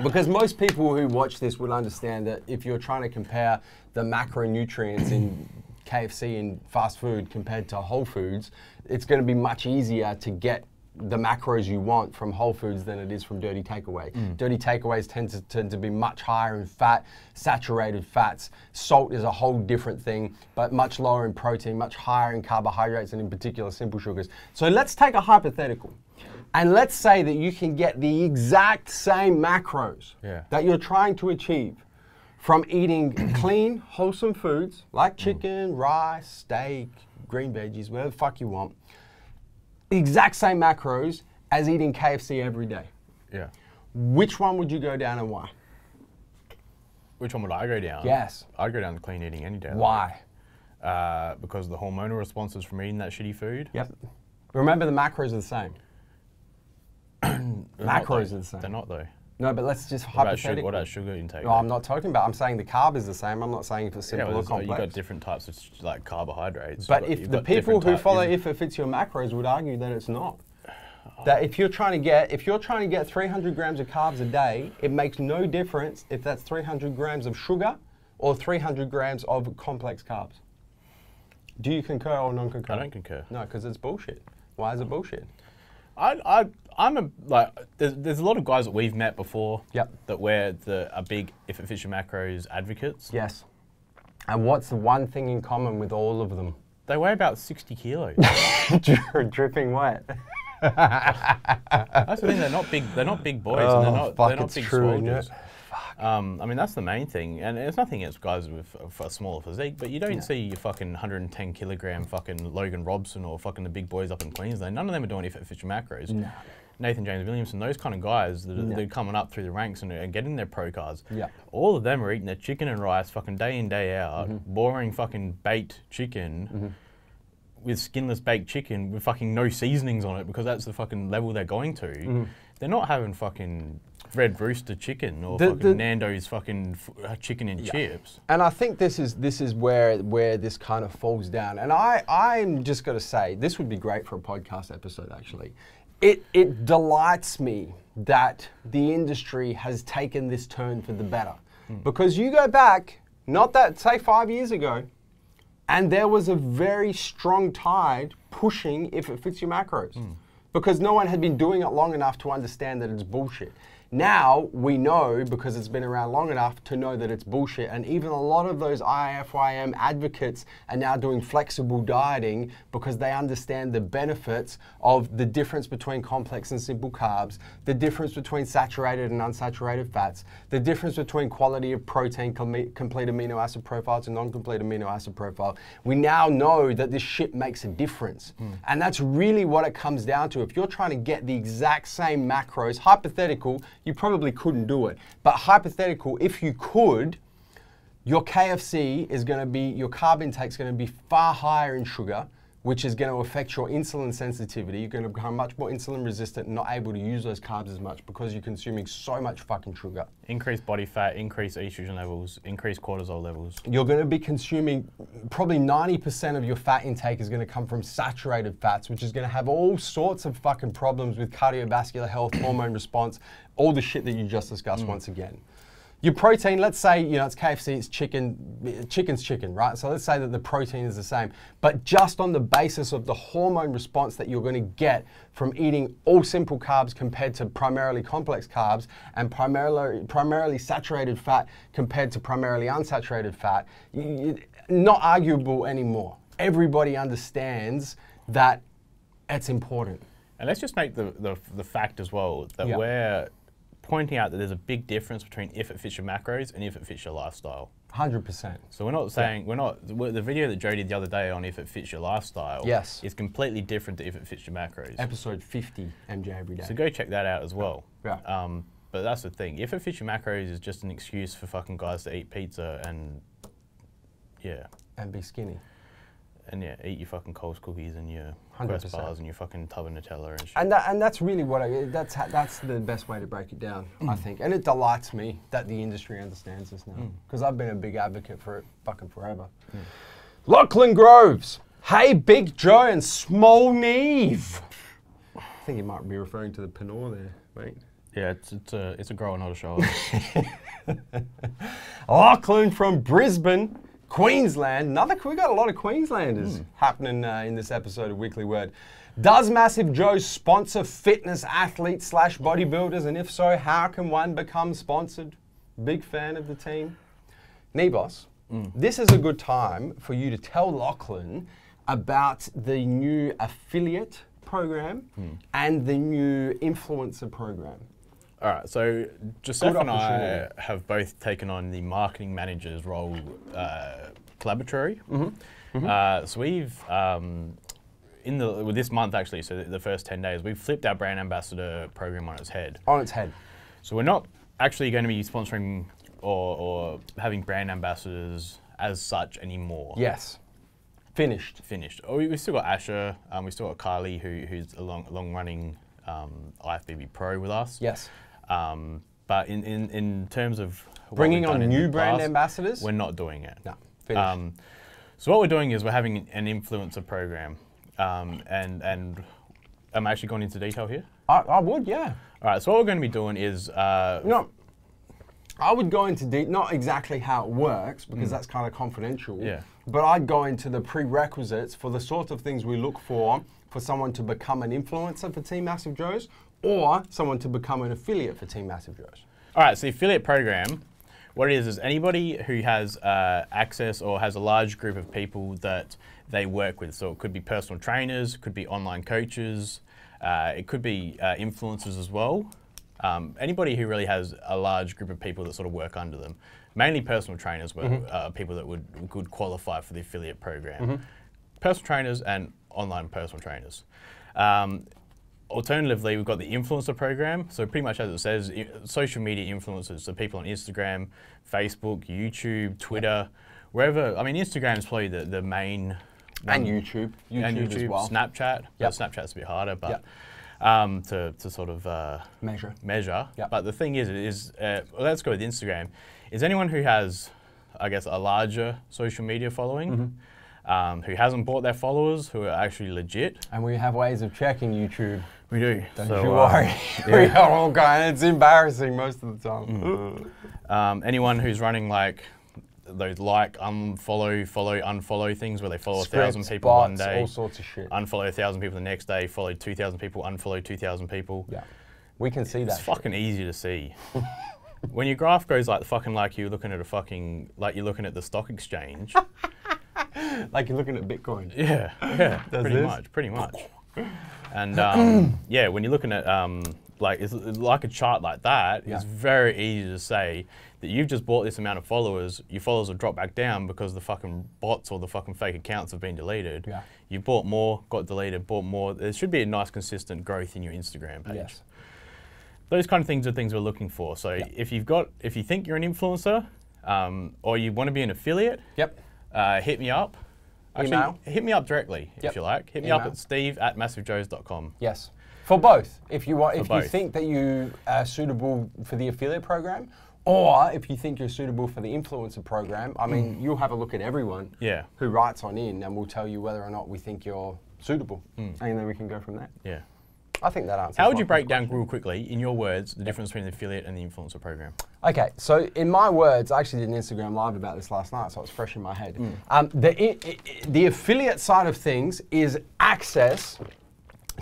Because most people who watch this will understand that if you're trying to compare the macronutrients in KFC and fast food compared to whole foods, it's going to be much easier to get the macros you want from whole foods than it is from dirty takeaway. Dirty takeaways tend to be much higher in fat, saturated fats. Salt is a whole different thing, but much lower in protein, much higher in carbohydrates, and in particular simple sugars. So let's take a hypothetical. And let's say that you can get the exact same macros that you're trying to achieve from eating clean, wholesome foods like chicken, rice, steak, green veggies, whatever the fuck you want. The exact same macros as eating KFC every day. Yeah. Which one would you go down and why? Which one would I go down? Yes. I'd go down to clean eating any day. Why? Because of the hormonal responses from eating that shitty food. Yep. Remember, the macros are the same. Macros are the same. They're not though. No, but let's just hypothetically. What about sugar intake? No, I'm not talking about. I'm saying the carb is the same. I'm not saying if it's simple or complex. You've got different types of like carbohydrates. But if the people who follow if it fits your macros would argue that it's not. That if you're trying to get 300 grams of carbs a day, it makes no difference if that's 300 grams of sugar or 300 grams of complex carbs. Do you concur or non-concur? I don't concur. No, because it's bullshit. Why is it bullshit? There's a lot of guys that we've met before. Yep. That are big if it fits your macros advocates. Yes. And what's the one thing in common with all of them? They weigh about 60 kilos. Dripping wet. That's the thing. They're not big. They're not big boys. And they're not big soldiers. I mean, that's the main thing. And it's nothing against guys with a smaller physique, but you don't see your fucking 110 kilogram fucking Logan Robson or fucking the big boys up in Queensland. None of them are doing if it fits your macros. No. Nathan James Williamson, those kind of guys that are coming up through the ranks and getting their pro cards. Yeah. All of them are eating their chicken and rice fucking day in, day out, boring fucking baked chicken. With skinless baked chicken with fucking no seasonings on it because that's the fucking level they're going to. They're not having fucking Red Rooster chicken or fucking Nando's fucking chicken and chips. And I think this is where this kind of falls down. And I'm just going to say, this would be great for a podcast episode actually. It delights me that the industry has taken this turn for the better. Because you go back, not that, say 5 years ago, and there was a very strong tide pushing if it fits your macros. Because no one had been doing it long enough to understand that it's bullshit. Now we know, because it's been around long enough, to know that it's bullshit. And even a lot of those IFYM advocates are now doing flexible dieting because they understand the benefits of the difference between complex and simple carbs, the difference between saturated and unsaturated fats, the difference between quality of protein, complete amino acid profile to non-complete amino acid profile. We now know that this shit makes a difference. And that's really what it comes down to. If you're trying to get the exact same macros, hypothetical, you probably couldn't do it. But hypothetical, if you could, your KFC is going to be, your carb intake is going to be far higher in sugar, which is going to affect your insulin sensitivity. You're going to become much more insulin resistant and not able to use those carbs as much because you're consuming so much fucking sugar. Increased body fat, increased estrogen levels, increased cortisol levels. You're going to be consuming probably 90% of your fat intake is going to come from saturated fats, which is going to have all sorts of fucking problems with cardiovascular health, hormone response, all the shit that you just discussed once again. Your protein, let's say, it's KFC, it's chicken, chicken's chicken, right? So let's say that the protein is the same. But just on the basis of the hormone response that you're going to get from eating all simple carbs compared to primarily complex carbs and primarily saturated fat compared to primarily unsaturated fat, not arguable anymore. Everybody understands that it's important. And let's just make the fact as well that we're pointing out that there's a big difference between if it fits your macros and if it fits your lifestyle. 100%. So we're not saying, the video that Joe did the other day on if it fits your lifestyle is completely different to if it fits your macros. Episode 50, MJ Every Day. So go check that out as well. Yeah. But that's the thing. If it fits your macros is just an excuse for fucking guys to eat pizza and, and be skinny. And eat your fucking Coles cookies and your Quest bars and your fucking tub of Nutella and shit. And that's really what that's the best way to break it down, I think. And it delights me that the industry understands this now, because I've been a big advocate for it fucking forever. Lachlan Groves, hey Big Joe and Small Neve. I think you might be referring to the Pinot there, mate. Yeah, it's a grower, not a shower. Lachlan from Brisbane, Queensland. We got a lot of Queenslanders happening in this episode of Weekly Word. Does Massive Joe sponsor fitness athletes / bodybuilders? And if so, how can one become sponsored? Big fan of the team. Nebos, this is a good time for you to tell Lachlan about the new affiliate program and the new influencer program. All right, so Joseph and I have both taken on the marketing manager's role collaboratory. So we've, with this month actually, so the first 10 days, we've flipped our brand ambassador program on its head. So we're not actually going to be sponsoring or having brand ambassadors as such anymore. Yes. Finished. We've still got Asher, we've still got Kylie, who's a long-running IFBB pro with us. Yes. But in terms of bringing on new brand ambassadors, we're not doing it. No, finished. So what we're doing is we're having an influencer program, and I'm actually going into detail here. I would, yeah. All right. So what we're going to be doing is I would go into not exactly how it works, because that's kind of confidential. Yeah. But I'd go into the prerequisites for the sort of things we look for someone to become an influencer for Team MassiveJoes, or someone to become an affiliate for Team MassiveJoes. All right. So the affiliate program, what it is anybody who has access or has a large group of people that they work with. So it could be personal trainers, it could be online coaches, it could be influencers as well. Anybody who really has a large group of people that sort of work under them, mainly personal trainers, but people that would qualify for the affiliate program. Personal trainers and online personal trainers. Alternatively, we've got the influencer program. So pretty much as it says, social media influencers, so people on Instagram, Facebook, YouTube, Twitter, wherever. I mean, Instagram is probably the main. And YouTube. YouTube as well. Snapchat. Yep. Snapchat's a bit harder, but to sort of measure. Yep. But the thing is let's go with Instagram. Is anyone who has, I guess, a larger social media following, who hasn't bought their followers, who are actually legit. And we have ways of checking YouTube. We do. Don't you worry. We are all going. It's embarrassing most of the time. Anyone who's running like those unfollow, follow, unfollow things where they follow 1,000 people bots, one day, all sorts of shit. Unfollow 1,000 people the next day, follow 2,000 people, unfollow 2,000 people. Yeah, we can see that. It's fucking easy to see. When your graph goes like you're looking at you're looking at the stock exchange. Like you're looking at Bitcoin. Yeah, pretty much. And yeah, when you're looking at it's like a chart like that, it's very easy to say that you've just bought this amount of followers, your followers will drop back down because the fucking bots or the fucking fake accounts have been deleted. Yeah. You bought more, got deleted, bought more. There should be a nice consistent growth in your Instagram page. Yes. Those kind of things are things we're looking for. So if you think you're an influencer, or you want to be an affiliate, hit me up. Actually, hit me up directly if you like. Hit me up at steve@massivejoes.com. Yes. For both. If you think that you are suitable for the affiliate program, or if you think you're suitable for the influencer program, I mean, you'll have a look at everyone who writes on in, and we'll tell you whether or not we think you're suitable. And then we can go from there. Yeah. I think that answers. How would you break down real quickly, in your words, the difference between the affiliate and the influencer program? Okay, so in my words, I actually did an Instagram live about this last night, so it's fresh in my head. The affiliate side of things is access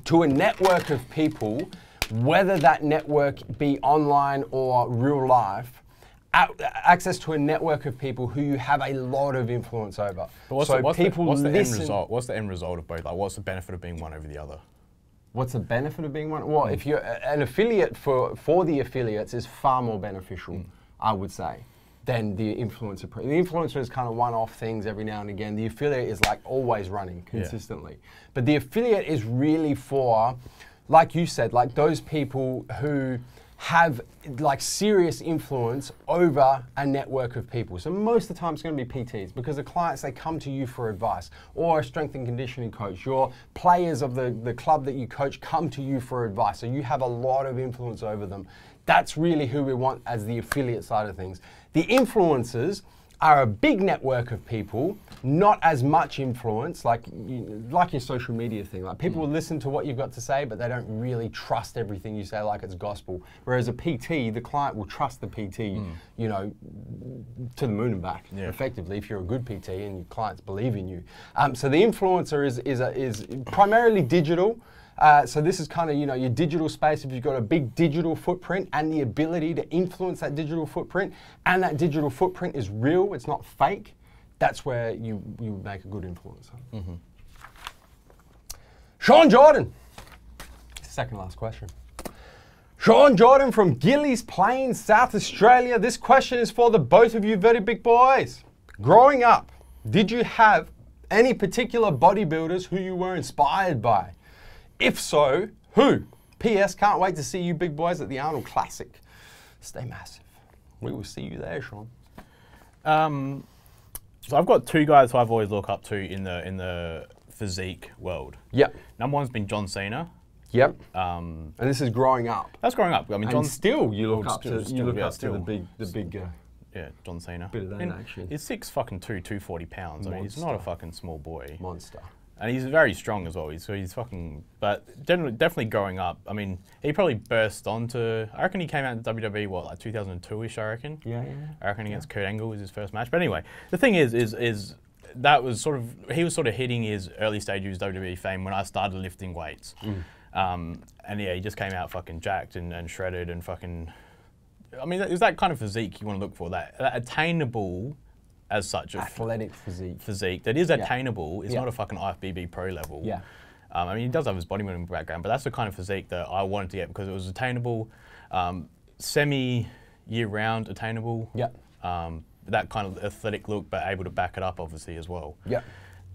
to a network of people, whether that network be online or real life, access to a network of people who you have a lot of influence over. But what's the end result? What's the end result of both? Like, what's the benefit of being one over the other? What's the benefit of being one? Well, if you're an affiliate for the affiliates is far more beneficial, I would say, than the influencer. The influencer is kind of one-off things every now and again. The affiliate is like always running consistently. But the affiliate is really for, like you said, like those people who have like serious influence over a network of people. So most of the time it's going to be PTs, because the clients, they come to you for advice, or a strength and conditioning coach. Your players of the club that you coach come to you for advice. So you have a lot of influence over them. That's really who we want as the affiliate side of things. The influencers are a big network of people, not as much influence, like your social media thing. Like people will listen to what you've got to say, but they don't really trust everything you say like it's gospel. Whereas a PT, the client will trust the PT, you know, to the moon and back, effectively, if you're a good PT and your clients believe in you. So the influencer is primarily digital. So this is kind of, you know, your digital space. If you've got a big digital footprint and the ability to influence that digital footprint, and that digital footprint is real, it's not fake, that's where you make a good influencer. Sean Jordan. Second last question. Sean Jordan from Gillies Plains, South Australia. This question is for the both of you very big boys. Growing up, did you have any particular bodybuilders who you were inspired by? If so, who? P.S. Can't wait to see you big boys at the Arnold Classic. Stay massive. We will see you there, Sean. So I've got two guys who I've always looked up to in the physique world. Yeah. Number one's been John Cena. Yep. And this is growing up. That's growing up. I mean, John. Still, you look up to the big. Yeah, John Cena. Bit of that action. He's 6'2", 240 pounds. I mean, he's not a fucking small boy. Monster. And he's very strong as well. He's fucking. But definitely growing up. I mean, he probably burst onto. I reckon he came out in WWE what, like 2002ish. I reckon. Yeah. I reckon against Kurt Angle was his first match. But anyway, the thing is that was sort of, he was sort of hitting his early stages of WWE fame when I started lifting weights. And yeah, he just came out fucking jacked and shredded and fucking. I mean, is that kind of physique you want to look for? That attainable, as such, athletic physique that is attainable. It's not a fucking IFBB pro level. Yeah. I mean, he does have his bodybuilding background, but that's the kind of physique that I wanted to get because it was attainable, semi-year-round attainable. Yeah. That kind of athletic look, but able to back it up, obviously, as well. Yeah.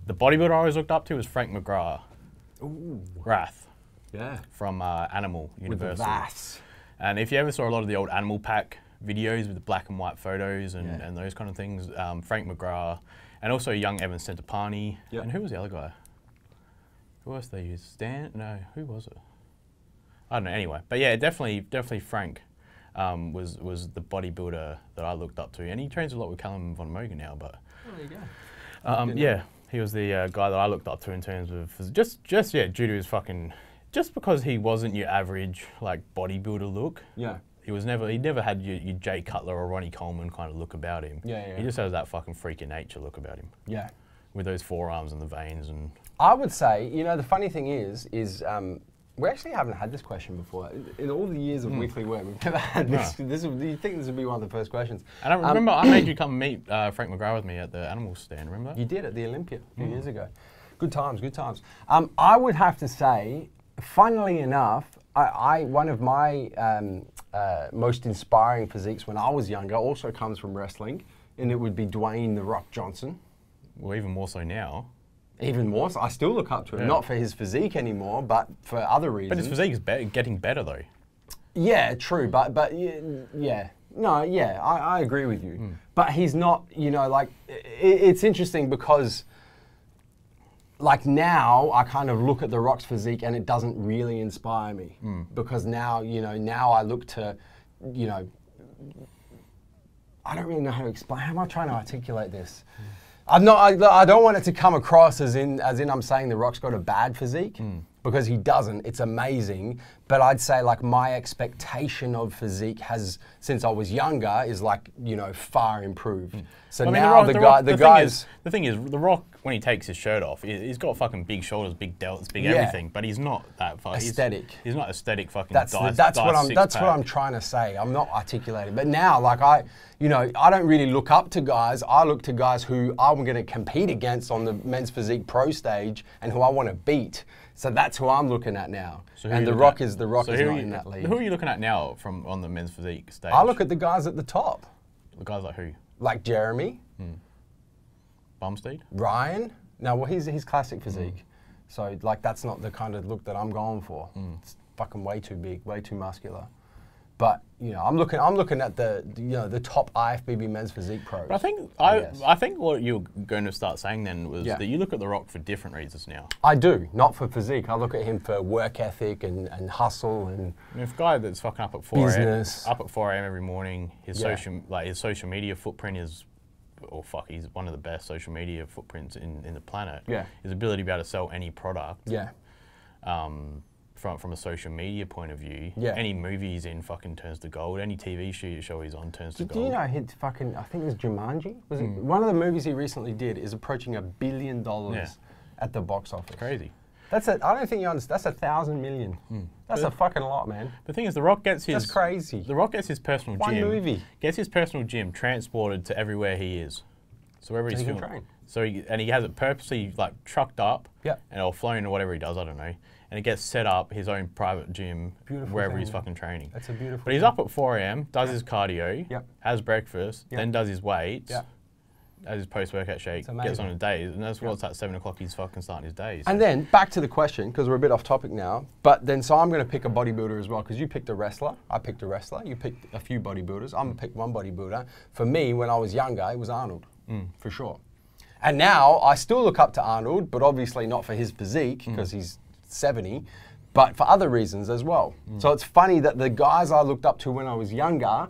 The bodybuilder I always looked up to was Frank McGrath. Ooh. Wrath. Yeah. From Animal Universal. With the VAS. And if you ever saw a lot of the old Animal Pack videos with the black and white photos and those kind of things, Frank McGrath, and also young Evan Centopani. Yep. And who was the other guy? Who else they used? Stan? No, who was it? I don't know. Anyway, but yeah, definitely Frank was the bodybuilder that I looked up to, and he trains a lot with Callum Von Mogen now. But there you go. Yeah, he was the guy that I looked up to in terms of just due to his fucking. Just because he wasn't your average like bodybuilder look, he never had your Jay Cutler or Ronnie Coleman kind of look about him. He just has that fucking freak in nature look about him. Yeah, with those forearms and the veins and. I would say, you know, the funny thing is we actually haven't had this question before. In all the years of Weekly Word, we've never had this. Do you think this would be one of the first questions? And I remember I made you come meet Frank McGrath with me at the animal stand. Remember that? You did at the Olympia a few years ago. Good times, good times. I would have to say. Funnily enough, one of my most inspiring physiques when I was younger also comes from wrestling, and it would be Dwayne "The Rock" Johnson. Well, even more so now. Even more so. I still look up to him, not for his physique anymore, but for other reasons. But his physique is getting better, though. Yeah, true, but yeah. No, yeah, I agree with you. But he's not, you know, like, it's interesting because... Like now, I kind of look at The Rock's physique and it doesn't really inspire me because now, you know, now I look to, you know, I don't really know how to explain. How am I trying to articulate this? I don't want it to come across as in I'm saying The Rock's got a bad physique because he doesn't. It's amazing, but I'd say like my expectation of physique has since I was younger is like, you know, far improved. So now the thing is, The Rock when he takes his shirt off, he's got fucking big shoulders, big delts, big everything, but he's not that aesthetic. He's not aesthetic fucking. That's what I'm trying to say. I'm not articulating, but now like I don't really look up to guys. I look to guys who I'm going to compete against on the men's physique pro stage and who I want to beat. So that's who I'm looking at now. So and The Rock is not in that league. Who are you looking at now on the men's physique stage? I look at the guys at the top. The guys like who? Like Jeremy. Bumstead? Ryan. No, well he's classic physique. So like that's not the kind of look that I'm going for. It's fucking way too big, way too muscular. But you know, I'm looking at the top IFBB men's physique pros. But I think what you're going to start saying then was that you look at The Rock for different reasons now. I do, not for physique. I look at him for work ethic and hustle and I mean, if a guy that's fucking up at 4 a.m. every morning, his social media footprint is, he's one of the best social media footprints in the planet. Yeah, his ability to be able to sell any product. Yeah. From a social media point of view, any movie he's in fucking turns to gold. Any TV show he's on turns to gold. Do you know I think it was Jumanji? Was it one of the movies he recently did is approaching $1 billion at the box office. It's crazy. I don't think you understand. That's 1,000 million. That's a fucking lot, man. The thing is, The Rock gets his. That's crazy. The Rock gets his personal gym. One movie. Gets his personal gym transported to everywhere he is. So wherever he's filming. Train. So he has it purposely like trucked up. And or flown or whatever he does. I don't know. And it gets set up his own private gym wherever he's fucking training. That's a beautiful. But he's up at 4 a.m. Does his cardio. Has breakfast. Then does his weights. Has his post-workout shake, gets on a day, and that's what's at 7 o'clock. He's fucking starting his day. So. And then back to the question, because we're a bit off topic now. But then, so I'm going to pick a bodybuilder as well, because you picked a wrestler. I picked a wrestler. You picked a few bodybuilders. I'm going to pick one bodybuilder. For me, when I was younger, it was Arnold, for sure. And now I still look up to Arnold, but obviously not for his physique, because he's 70. but for other reasons as well. So it's funny that the guys I looked up to when I was younger,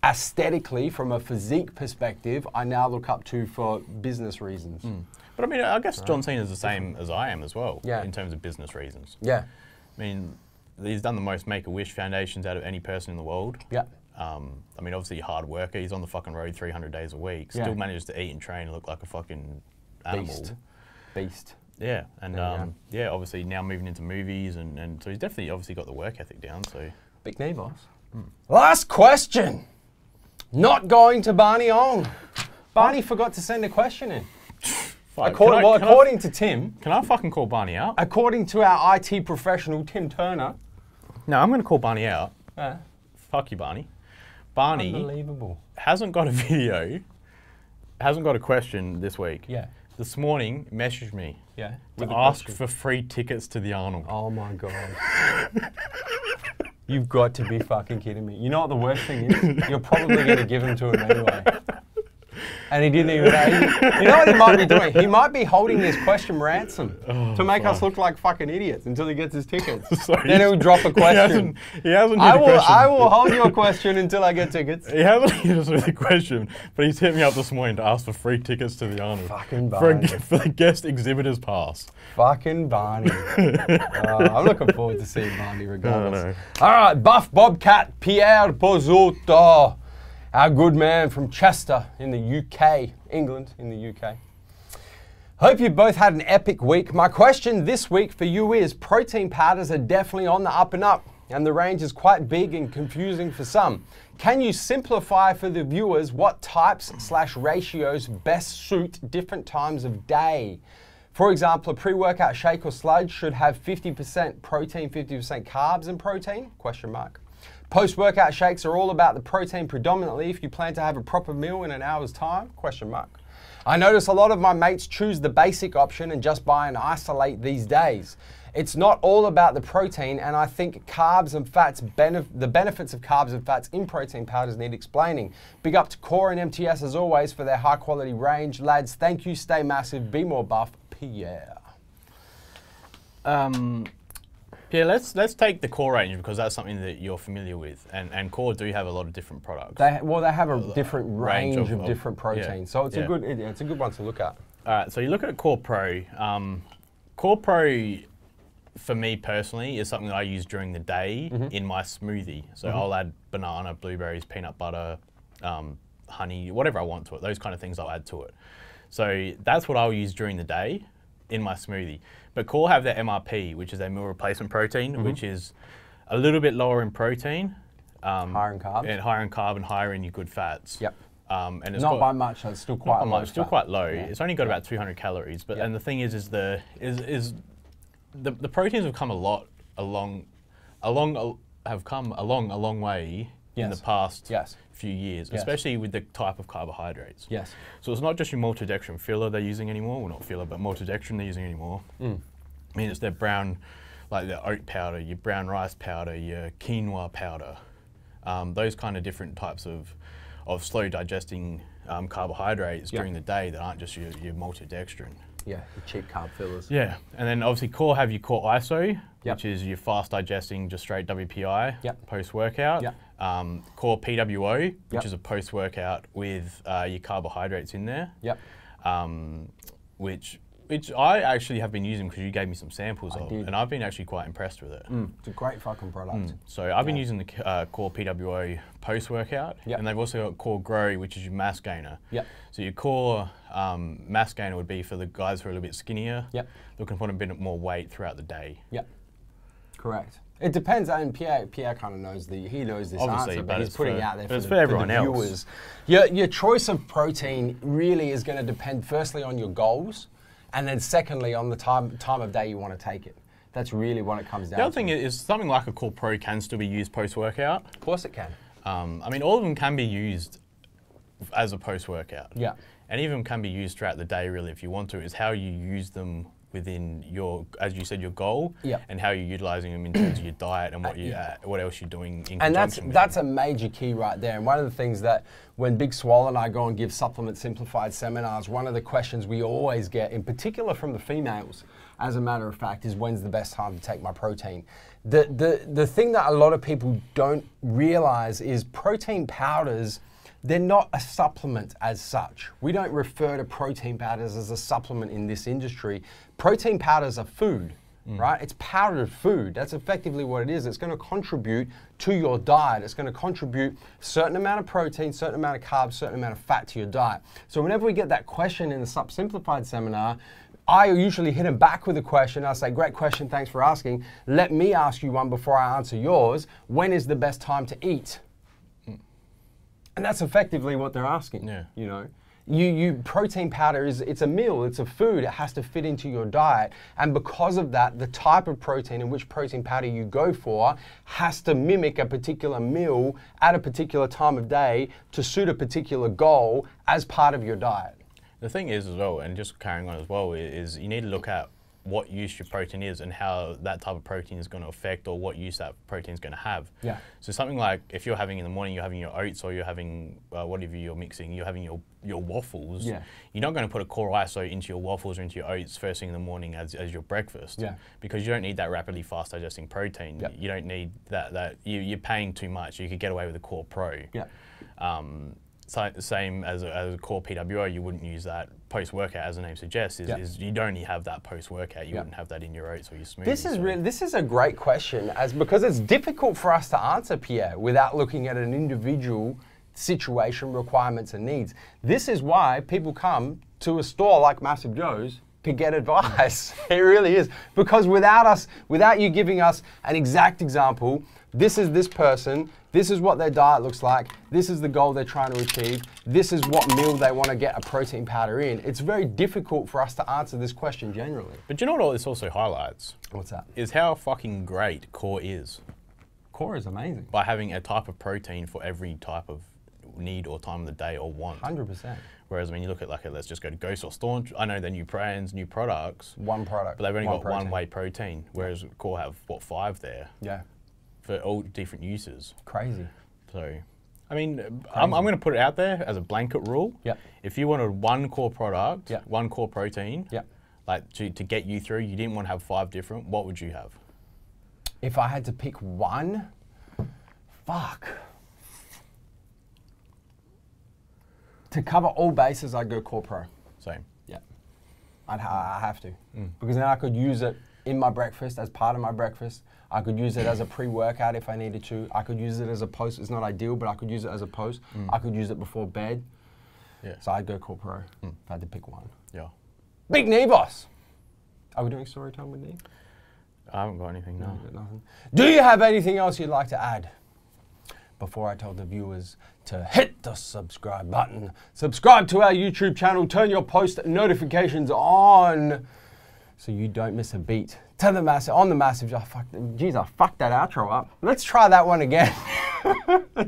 aesthetically, from a physique perspective, I now look up to for business reasons. But I mean, I guess John Cena's the same as I am as well, in terms of business reasons. Yeah. I mean, he's done the most Make-A-Wish foundations out of any person in the world. Yeah. I mean, obviously a hard worker. He's on the fucking road 300 days a week. Still manages to eat and train and look like a fucking animal. Beast. Yeah, and yeah, obviously now moving into movies, and so he's definitely obviously got the work ethic down. So big Neve, boss. Last question. Not going to Barney Ong. Barney forgot to send a question in. According to Tim. Can I fucking call Barney out? According to our IT professional, Tim Turner. No, I'm going to call Barney out. Fuck you, Barney. Barney Unbelievable. Hasn't got a video, hasn't got a question this week. Yeah. This morning, messaged me. Yeah. To ask for free tickets to the Arnold. Oh my God. You've got to be fucking kidding me. You know what the worst thing is? You're probably going to give them to him anyway. And he didn't even know. You know what he might be doing? He might be holding this question ransom to make us look like fucking idiots until he gets his tickets. Then he'll drop a question. He hasn't hit a question. I will hold your question until I get tickets. He hasn't hit us with a question, but he's hit me up this morning to ask for free tickets to the Arnold. Fucking Barney. For the guest exhibitor's pass. Fucking Barney. I'm looking forward to seeing Barney regardless. All right, Buff Bobcat Pierre Pozzuto. Our good man from Chester in the UK, England in the UK. Hope you both had an epic week. My question this week for you is, protein powders are definitely on the up and up, and the range is quite big and confusing for some. Can you simplify for the viewers what types/ratios best suit different times of day? For example, a pre-workout shake or sludge should have 50% protein, 50% carbs and protein? Question mark. Post-workout shakes are all about the protein predominantly if you plan to have a proper meal in an hour's time? Question mark. I notice a lot of my mates choose the basic option and just buy and isolate these days. It's not all about the protein, and I think carbs and fats, the benefits of carbs and fats in protein powders need explaining. Big up to Core and MTS as always for their high quality range. Lads, thank you, stay massive, be more buff, Pierre. Yeah, let's take the Core range because that's something that you're familiar with, and Core do have a lot of different products. They have a different range of different proteins, so it's a good one to look at. All right, so you look at Core Pro. Core Pro, for me personally, is something that I use during the day in my smoothie. So I'll add banana, blueberries, peanut butter, honey, whatever I want to it. Those kind of things I'll add to it. So that's what I'll use during the day in my smoothie. But Core have their MRP, which is their meal replacement protein, which is a little bit lower in protein. Higher in carbs. And higher in carb and higher in your good fats. Yep. And it's not by much, so it's still quite low. It's still quite low. Yeah. It's only got about 200 calories. But and the thing is the proteins have come a long way in the past few years, especially with the type of carbohydrates. Yes. So it's not just your maltodextrin filler they're using anymore, well not filler, but maltodextrin they're using anymore. I mean, it's their brown, like their oat powder, your brown rice powder, your quinoa powder, those kind of different types of slow digesting carbohydrates during the day that aren't just your maltodextrin. Yeah, the cheap carb fillers. Yeah, and then obviously Core have your Core ISO, which is your fast digesting, just straight WPI post-workout. Core PWO, which is a post-workout with your carbohydrates in there. Which I actually have been using because you gave me some samples of, and I've been actually quite impressed with it. It's a great fucking product. So I've been using the Core PWO post-workout, and they've also got Core Grow, which is your mass gainer. So your Core mass gainer would be for the guys who are a little bit skinnier, looking for a bit more weight throughout the day. Correct. It depends, and Pierre kind of knows he knows this answer, but he's putting out there for everyone the viewers. Your choice of protein really is going to depend firstly on your goals, and then secondly on the time of day you want to take it. That's really what it comes down to. The other thing is something like a Core Pro can still be used post-workout. Of course it can. I mean, all of them can be used as a post-workout. And even can be used throughout the day, really, if you want to. Is how you use them within your, as you said, your goal, and how you're utilizing them in terms of your diet and what else you're doing in conjunction with that's a major key right there. And one of the things that when Big Swole and I go and give Supplement Simplified seminars, one of the questions we always get, in particular from the females, as a matter of fact, is when's the best time to take my protein. The thing that a lot of people don't realize is protein powders, they're not a supplement as such. We don't refer to protein powders as a supplement in this industry. Protein powders are food, right? It's powdered food. That's effectively what it is. It's going to contribute to your diet. It's going to contribute a certain amount of protein, certain amount of carbs, certain amount of fat to your diet. So whenever we get that question in the Sup Simplified seminar, I usually hit them back with a question. I say, great question, thanks for asking. Let me ask you one before I answer yours. When is the best time to eat? And that's effectively what they're asking. Yeah. You know, protein powder it's a meal, it's a food. It has to fit into your diet, and because of that, the type of protein and which protein powder you go for has to mimic a particular meal at a particular time of day to suit a particular goal as part of your diet. The thing is as well, and just carrying on as well, is you need to look at what use your protein is and how that type of protein is going to affect, or what use that protein is going to have. Yeah. So something like if you're having in the morning, you're having your oats, or you're having whatever you're mixing, you're having your waffles. Yeah. You're not going to put a core iso into your waffles or into your oats first thing in the morning as your breakfast. Yeah. Because you don't need that rapidly fast digesting protein. Yep. You don't need that you're paying too much. You could get away with a core pro. Yeah. So same as a core PWO, you wouldn't use that post-workout, as the name suggests, is you'd only have that post-workout. You wouldn't have that in your oats or your smoothies. This is a great question, because it's difficult for us to answer, Pierre, without looking at an individual situation, requirements, and needs. This is why people come to a store like Massive Joe's to get advice. It really is. Because without you giving us an exact example, this is this person, this is what their diet looks like, this is the goal they're trying to achieve, this is what meal they want to get a protein powder in. It's very difficult for us to answer this question generally. But you know what this also highlights? What's that? Is how fucking great core is. Core is amazing. By having a type of protein for every type of need or time of the day or want. 100%. Whereas when you look at let's just go to Ghost or Staunch, I know they're new brands, new products. One product. But they've only got one whey protein, whereas Core have, 5 there? Yeah. For all different uses. Crazy. So, I mean, I'm going to put it out there as a blanket rule. Yep. If you wanted one core product, yep, one core protein, yep, like to get you through, you didn't want to have 5 different, what would you have? If I had to pick one, fuck. To cover all bases, I'd go Core Pro. Same. Yeah. I have to. Because then I could use it in my breakfast, as part of my breakfast. I could use it as a pre-workout if I needed to. I could use it as a post. It's not ideal, but I could use it as a post. I could use it before bed. Yeah. So I'd go Core Pro if I had to pick one. Yeah. Big Neve boss. Are we doing story time with Neve? I haven't got anything, no. Got nothing. Do you have anything else you'd like to add? Before I tell the viewers to hit the subscribe button, subscribe to our YouTube channel, turn your post notifications on so you don't miss a beat. To the Massive, on the Massive, I fucked that outro up. Let's try that one again.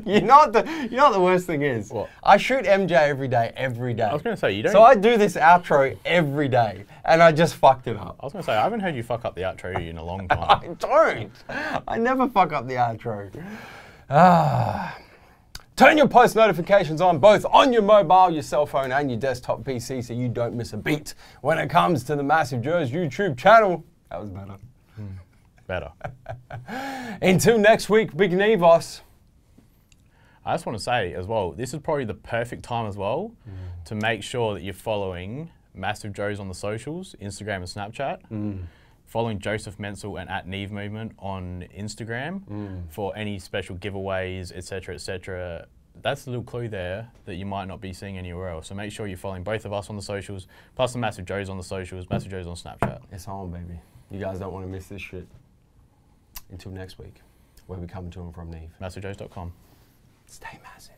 You know what the worst thing is? What? I shoot MJ every day. I was going to say, you don't... So I do this outro every day, and I just fucked it up. I was going to say, I haven't heard you fuck up the outro in a long time. I don't. I never fuck up the outro. Turn your post notifications on, both on your mobile, your cell phone, and your desktop PC, so you don't miss a beat when it comes to the MassiveJoes YouTube channel. That was better. Better. Until next week, Big Nevos. I just want to say as well, this is probably the perfect time as well to make sure that you're following MassiveJoes on the socials, Instagram and Snapchat. Following Joseph Mencel and @Neve movement on Instagram for any special giveaways, etc., etc. That's a little clue there that you might not be seeing anywhere else. So make sure you're following both of us on the socials, plus the MassiveJoes on the socials, MassiveJoes on Snapchat. It's on, baby. You guys don't want to miss this shit. Until next week, where we coming to and from Neve. MassiveJoes.com. Stay massive.